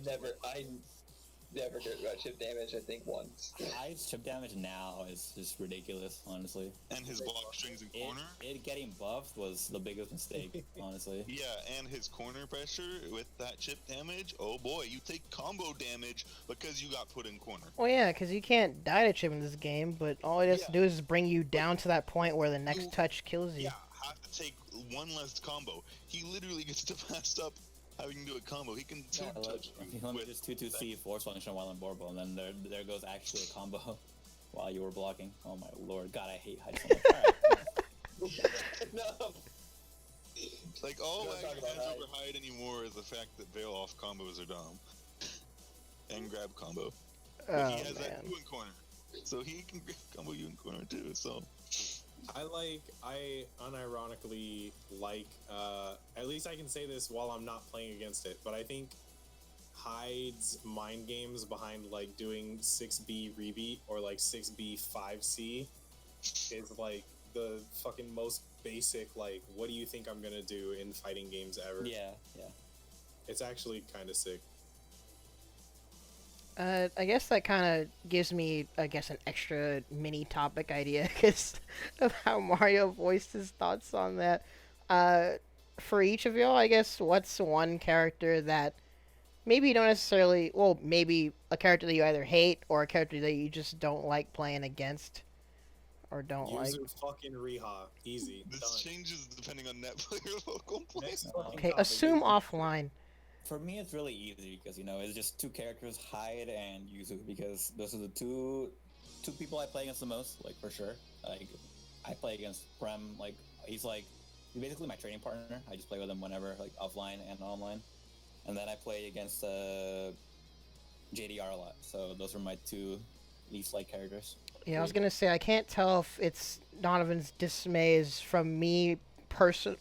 never cared about chip damage, I think once. Hyde's chip damage now is just ridiculous, honestly. And his block strings and corner. It getting buffed was the biggest mistake, honestly. Yeah, and his corner pressure with that chip damage, oh boy, you take combo damage because you got put in corner. Well, yeah, because you can't die to chip in this game, but all it has to do is bring you down to that point where the next touch kills you. Yeah, have to take one less combo. He literally gets to pass up having to do a combo. He can touch you. Let me just 2-2-C force function while in Borbo, and then there goes actually a combo while you were blocking. Oh my lord, God, I hate Hyde so much. No. Like, all Wagner has over Hyde anymore is the fact that veil off combos are dumb. And grab combo. But he has that you in corner. So he can combo you in corner too, so... I unironically like, at least I can say this while I'm not playing against it, but I think Hyde's mind games behind like doing 6B rebeat or like 6B 5C is like the fucking most basic, like, what do you think I'm gonna do in fighting games ever? Yeah. It's actually kind of sick. I guess that kind of gives me, an extra mini topic idea because of how Mario voiced his thoughts on that. For each of y'all, I guess, what's one character that maybe you don't necessarily, well, maybe a character that you either hate or a character that you just don't like playing against or don't like? Fucking Riha. Easy. This Done. changes depending on net player local play. Okay, assume offline. For me, it's really easy because, it's just two characters, Hyde and Yuzu, because those are the two people I play against the most, like, for sure. Like, I play against Prem, like, he's basically my training partner. I just play with him whenever, like, offline and online. And then I play against JDR a lot, so those are my two least liked characters. Yeah, I was gonna say, I can't tell if it's Donovan's dismay is from me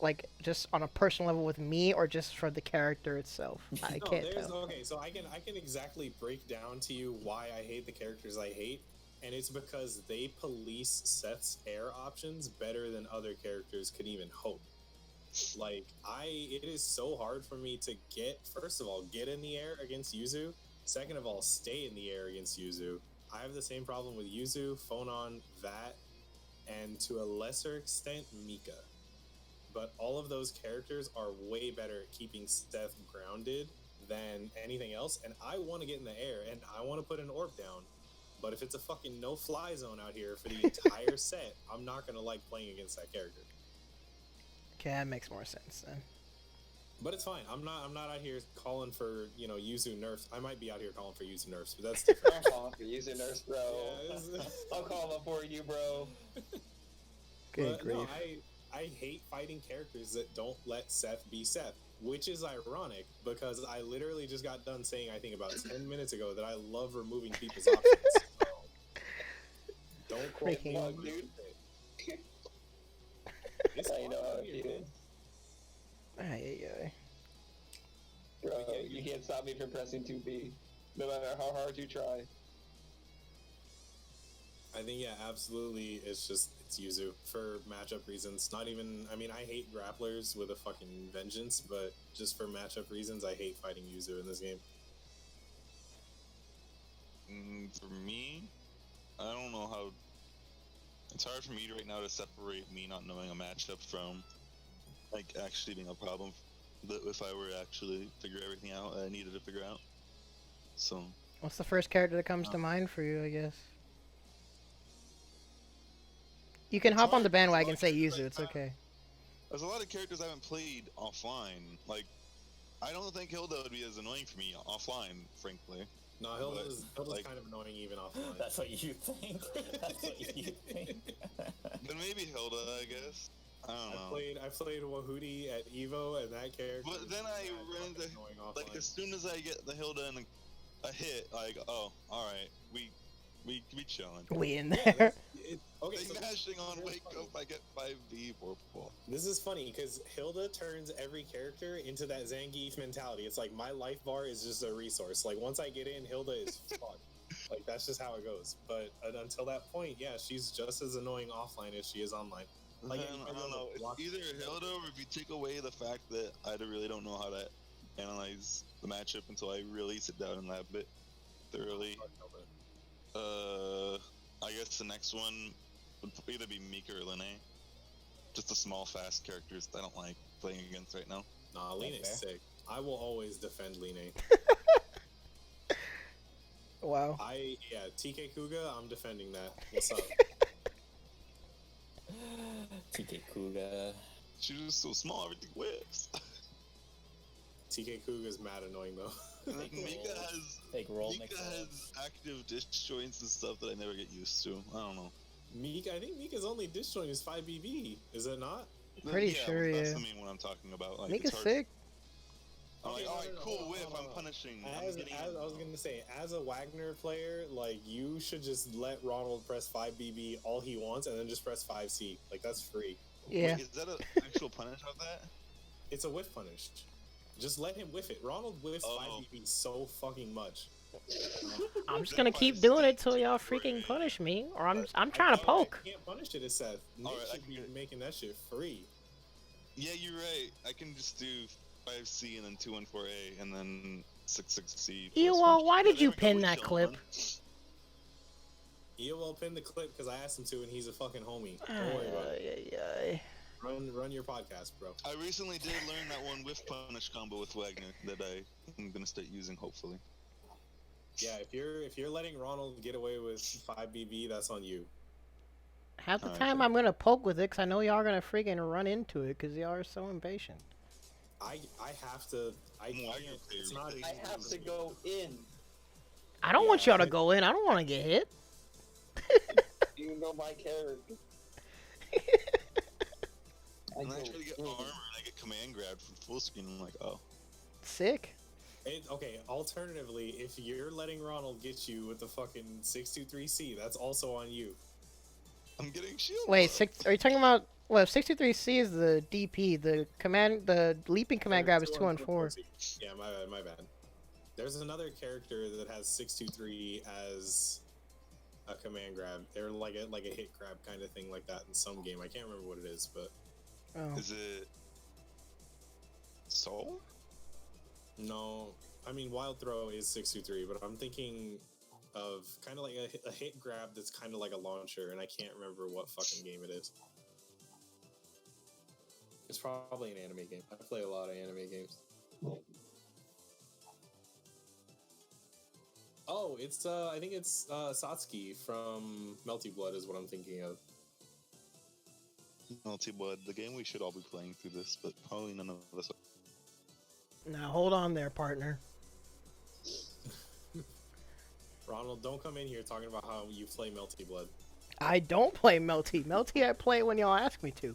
like just on a personal level with me or just for the character itself. I can't tell. Okay, so I can exactly break down to you why I hate the characters I hate, and it's because they police Seth's air options better than other characters could even hope. Like, it is so hard for me to first of all, get in the air against Yuzu. Second of all, stay in the air against Yuzu. I have the same problem with Yuzu, Phonon, Vat, and to a lesser extent, Mika. But all of those characters are way better at keeping Seth grounded than anything else, and I want to get in the air, and I want to put an orb down. But if it's a fucking no-fly zone out here for the entire set, I'm not going to like playing against that character. Okay, that makes more sense then. But it's fine. I'm not out here calling for, Yuzu nerfs. I might be out here calling for Yuzu nerfs, but that's different. I'm calling for Yuzu nerfs, bro. Yeah, I'll call them for you, bro. Good grief. No, I hate fighting characters that don't let Seth be Seth, which is ironic because I literally just got done saying, I think about 10 minutes ago, that I love removing people's options. So, don't quote me on dude. It's I know how it man. Ay. Bro, you can't stop me from pressing 2B, no matter how hard you try. I think, yeah, absolutely. It's Yuzu for matchup reasons. Not even, I mean, I hate grapplers with a fucking vengeance, but just for matchup reasons, I hate fighting Yuzu in this game. For me, I don't know how. It's hard for me right now to separate me not knowing a matchup from, like, actually being a problem. But if I were to actually figure everything out, I needed to figure out. So. What's the first character that comes to mind for you, I guess? You can hop on the bandwagon and say Yuzu, it's okay. There's a lot of characters I haven't played offline. Like, I don't think Hilda would be as annoying for me offline, frankly. No, Hilda's like, kind of annoying even offline. That's what you think. That's what you think. But maybe Hilda, I guess. I don't know. I played Wahudi at Evo, and that character. But then I ran into, like, as soon as I get the Hilda and a hit, like, oh, all right, we chilling. We in there. Okay, so mashing on wake up, I get 5B for ball. This is funny because Hilda turns every character into that Zangief mentality. It's like my life bar is just a resource. Like once I get in, Hilda is fucked. Like that's just how it goes. But until that point, yeah, she's just as annoying offline as she is online. Like I don't know. It's either Hilda or if you take away the fact that I really don't know how to analyze the matchup until I really sit down and lab it thoroughly. I guess the next one would either be Mika or Linne. Just the small, fast characters that I don't like playing against right now. Nah, Linne's sick. I will always defend Linne. Wow. TK Kuga, I'm defending that. What's up? TK Kuga. She's just so small, everything whips. TK Kuga's mad annoying though. Mika has active disjoints and stuff that I never get used to. I don't know. I think Mika's only disjoint is 5BB, is it not? Pretty sure, That's the main one I'm talking about. Like, Mika's sick. I'm like, alright, cool, whiff, I'm punishing. I was gonna say, as a Wagner player, like, you should just let Ronald press 5BB all he wants and then just press 5C. Like, that's free. Yeah. Wait, is that an actual punish of that? It's a whiff punish. Just let him whiff it. Ronald whiffs 5BB so fucking much. I'm just gonna keep doing it till y'all freaking punish me, or I'm trying to poke. I can't punish it as Seth. Nick should be making that shit free. Yeah, you're right. I can just do 5C and then 214A and then 66C. Ewell, why did you pin that clip? Ewell pinned the clip because I asked him to, and he's a fucking homie. Don't worry about it. Run your podcast, bro. I recently did learn that one whiff punish combo with Wagner that I'm gonna start using, hopefully. Yeah, if you're letting Ronald get away with 5BB, that's on you. Half the time I'm gonna poke with it because I know y'all are gonna freaking run into it because y'all are so impatient. I have to. It's not easy. I have to go in. I don't want y'all to go in. I don't want to get hit. You know my character. And I try to get armor and I get command grabbed from full screen. I'm like, oh. Sick. Okay, alternatively, if you're letting Ronald get you with the fucking 623C, that's also on you. I'm getting shield. Wait, are you talking about? Well, 623C is the DP. The leaping command grab is 214. Yeah, my bad. There's another character that has 623 as a command grab. They're like a hit grab kind of thing like that in some game. I can't remember what it is, but is it Soul? No, I mean Wild Throw is 623, but I'm thinking of kind of like a hit grab that's kind of like a launcher, and I can't remember what fucking game it is. It's probably an anime game. I play a lot of anime games. Oh, it's I think it's Satsuki from Melty Blood is what I'm thinking of. Melty Blood, the game we should all be playing through this, but probably none of us. Now hold on there, partner. Ronald, don't come in here talking about how you play Melty Blood. I don't play Melty. Melty I play when y'all ask me to.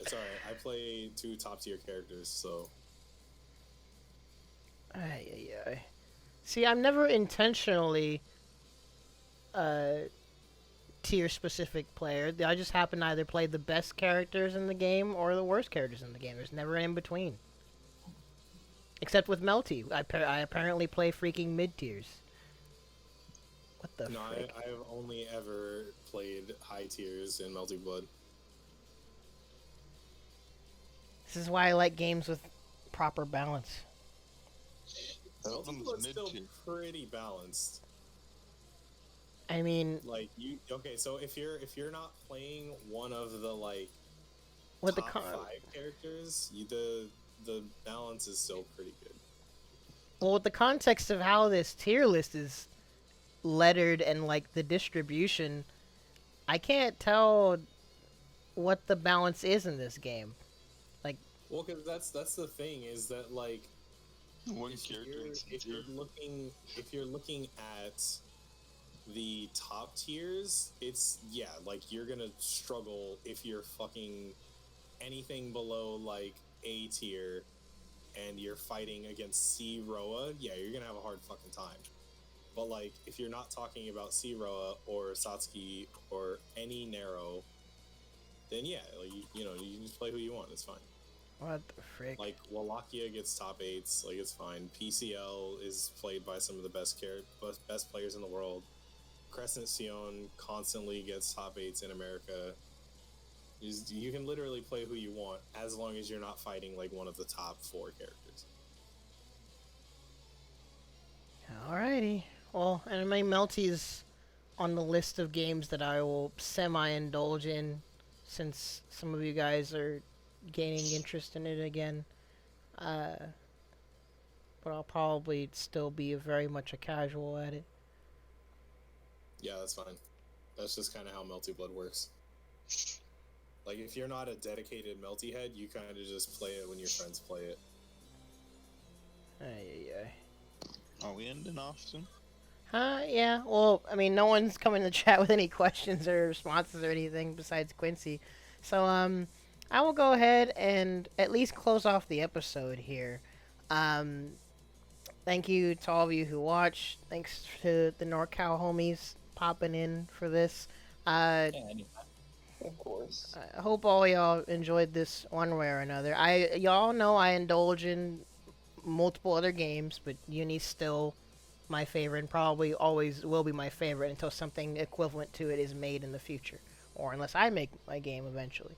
It's alright. I play 2 top tier characters, so Ay. See, I'm never intentionally a tier specific player. I just happen to either play the best characters in the game or the worst characters in the game. There's never an in between. Except with Melty, I apparently play freaking mid tiers. What the no, frick? I've only ever played high tiers in Melty Blood. This is why I like games with proper balance. Melty Blood's still pretty balanced. I mean, Like okay, so if you're not playing one of the like with top 5 characters, the balance is still pretty good. well, with the context of how this tier list is lettered and like the distribution, I can't tell what the balance is in this game. Well, because that's the thing is that like One if character. if you're looking at the top tiers, it's like you're gonna struggle if you're fucking anything below like A tier and you're fighting against C Roa, you're gonna have a hard fucking time. But like if you're not talking about C Roa or Satsuki or any Nero, then like you can just play who you want, it's fine. What the frick? Like Wallachia gets top 8s, like it's fine. PCL is played by some of the best players in the world. Crescent Sion constantly gets top 8s in America. You can literally play who you want as long as you're not fighting like one of the top 4 characters. Alrighty. Well, and my Melty's on the list of games that I will semi-indulge in since some of you guys are gaining interest in it again. But I'll probably still be very much a casual at it. Yeah, that's fine. That's just kind of how Melty Blood works. Like, if you're not a dedicated Melty head, you kind of just play it when your friends play it. Ay. Are we ending off soon? Yeah. Well, I mean, no one's coming to chat with any questions or responses or anything besides Quincy. So, I will go ahead and at least close off the episode here. Thank you to all of you who watched. Thanks to the Norcal homies popping in for this. Yeah, anytime. Of course. I hope all y'all enjoyed this one way or another. Y'all know I indulge in multiple other games, but Uni's still my favorite and probably always will be my favorite until something equivalent to it is made in the future, or unless I make my game eventually.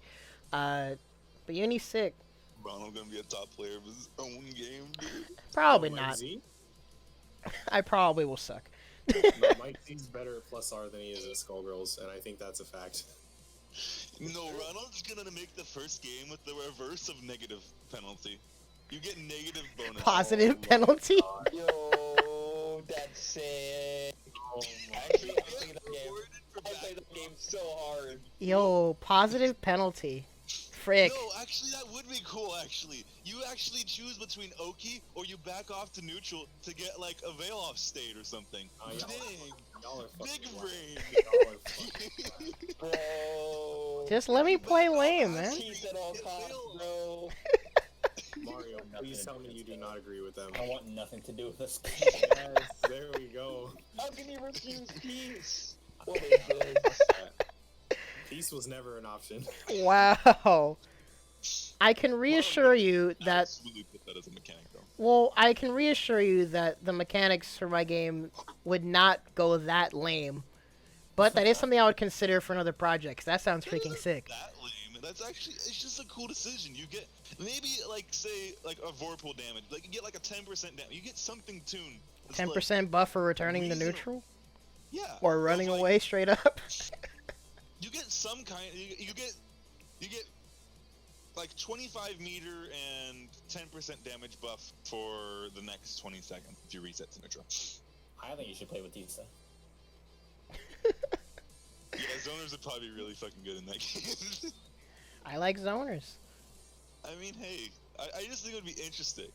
But Uni's sick. Ronald gonna be a top player of his own game, dude. Probably Mike not. Z? I probably will suck. No, Mike Z's better at plus R than he is at Skullgirls, and I think that's a fact. No, Ronald's gonna make the first game with the reverse of negative penalty. You get negative bonus. Positive penalty. Yo, that's sick. Actually, I played that game so hard. Yo, positive penalty. Frick. No, actually, that would be cool, actually. You actually choose between Oki or you back off to neutral to get, like, a veil off state or something. Y'all are Big brain. Bro. Just let me play lame, man. Cheese at all costs, bro. Mario, please tell me you do not agree with them. I want nothing to do with this. Yes, there we go. How can you refuse peace? What is this? Peace was never an option. Wow. I can reassure you that. Absolutely put that as a mechanic, though. Well, I can reassure you that the mechanics for my game would not go that lame. But that is something I would consider for another project, 'cause that sounds freaking sick. That lame. That's actually, it's just a cool decision. You get, maybe, like, say, like, a Vorpal damage. Like, you get, like, a 10% damage. You get something tuned. 10% buff for returning to reasonable. neutral? Yeah. Or running like, away straight up? You get some kind, you get like 25 meter and 10% damage buff for the next 20 seconds if you reset to neutral. I think you should play with Tisa. Yeah, zoners would probably be really fucking good in that game. I like zoners. I mean, hey, I just think it would be interesting.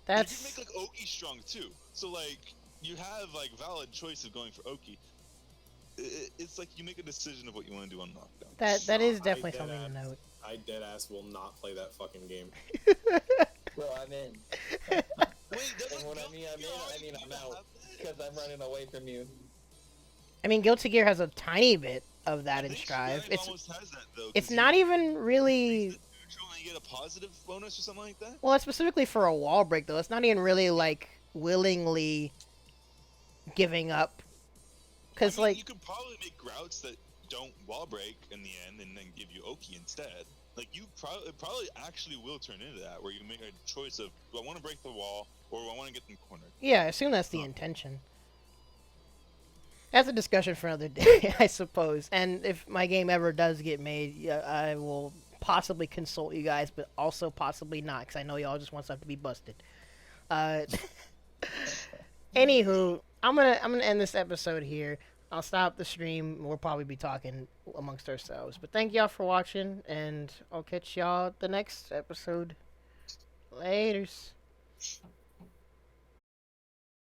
That's... You could make, like, Oki strong, too. So, like, you have, like, valid choice of going for Oki. It's like you make a decision of what you want to do on knockdown. That is definitely something to note. I dead ass will not play that fucking game. Bro, I'm in. Wait, And when I mean I'm out. Because I'm running away from you. I mean, Guilty Gear has a tiny bit of that in Strive. It's not even really. And you get a positive bonus or something like that. Well, it's specifically for a wall break though. It's not even really like willingly giving up. Because like you could probably make routes that don't wall break in the end, and then give you Oki instead. Like it probably actually will turn into that, where you make a choice of, do I want to break the wall or do I want to get them cornered? Yeah, I assume that's the intention. That's a discussion for another day, I suppose. And if my game ever does get made, I will possibly consult you guys, but also possibly not, because I know y'all just want stuff to be busted. Anywho, I'm gonna end this episode here. I'll stop the stream. We'll probably be talking amongst ourselves. But thank y'all for watching, and I'll catch y'all at the next episode. Laters.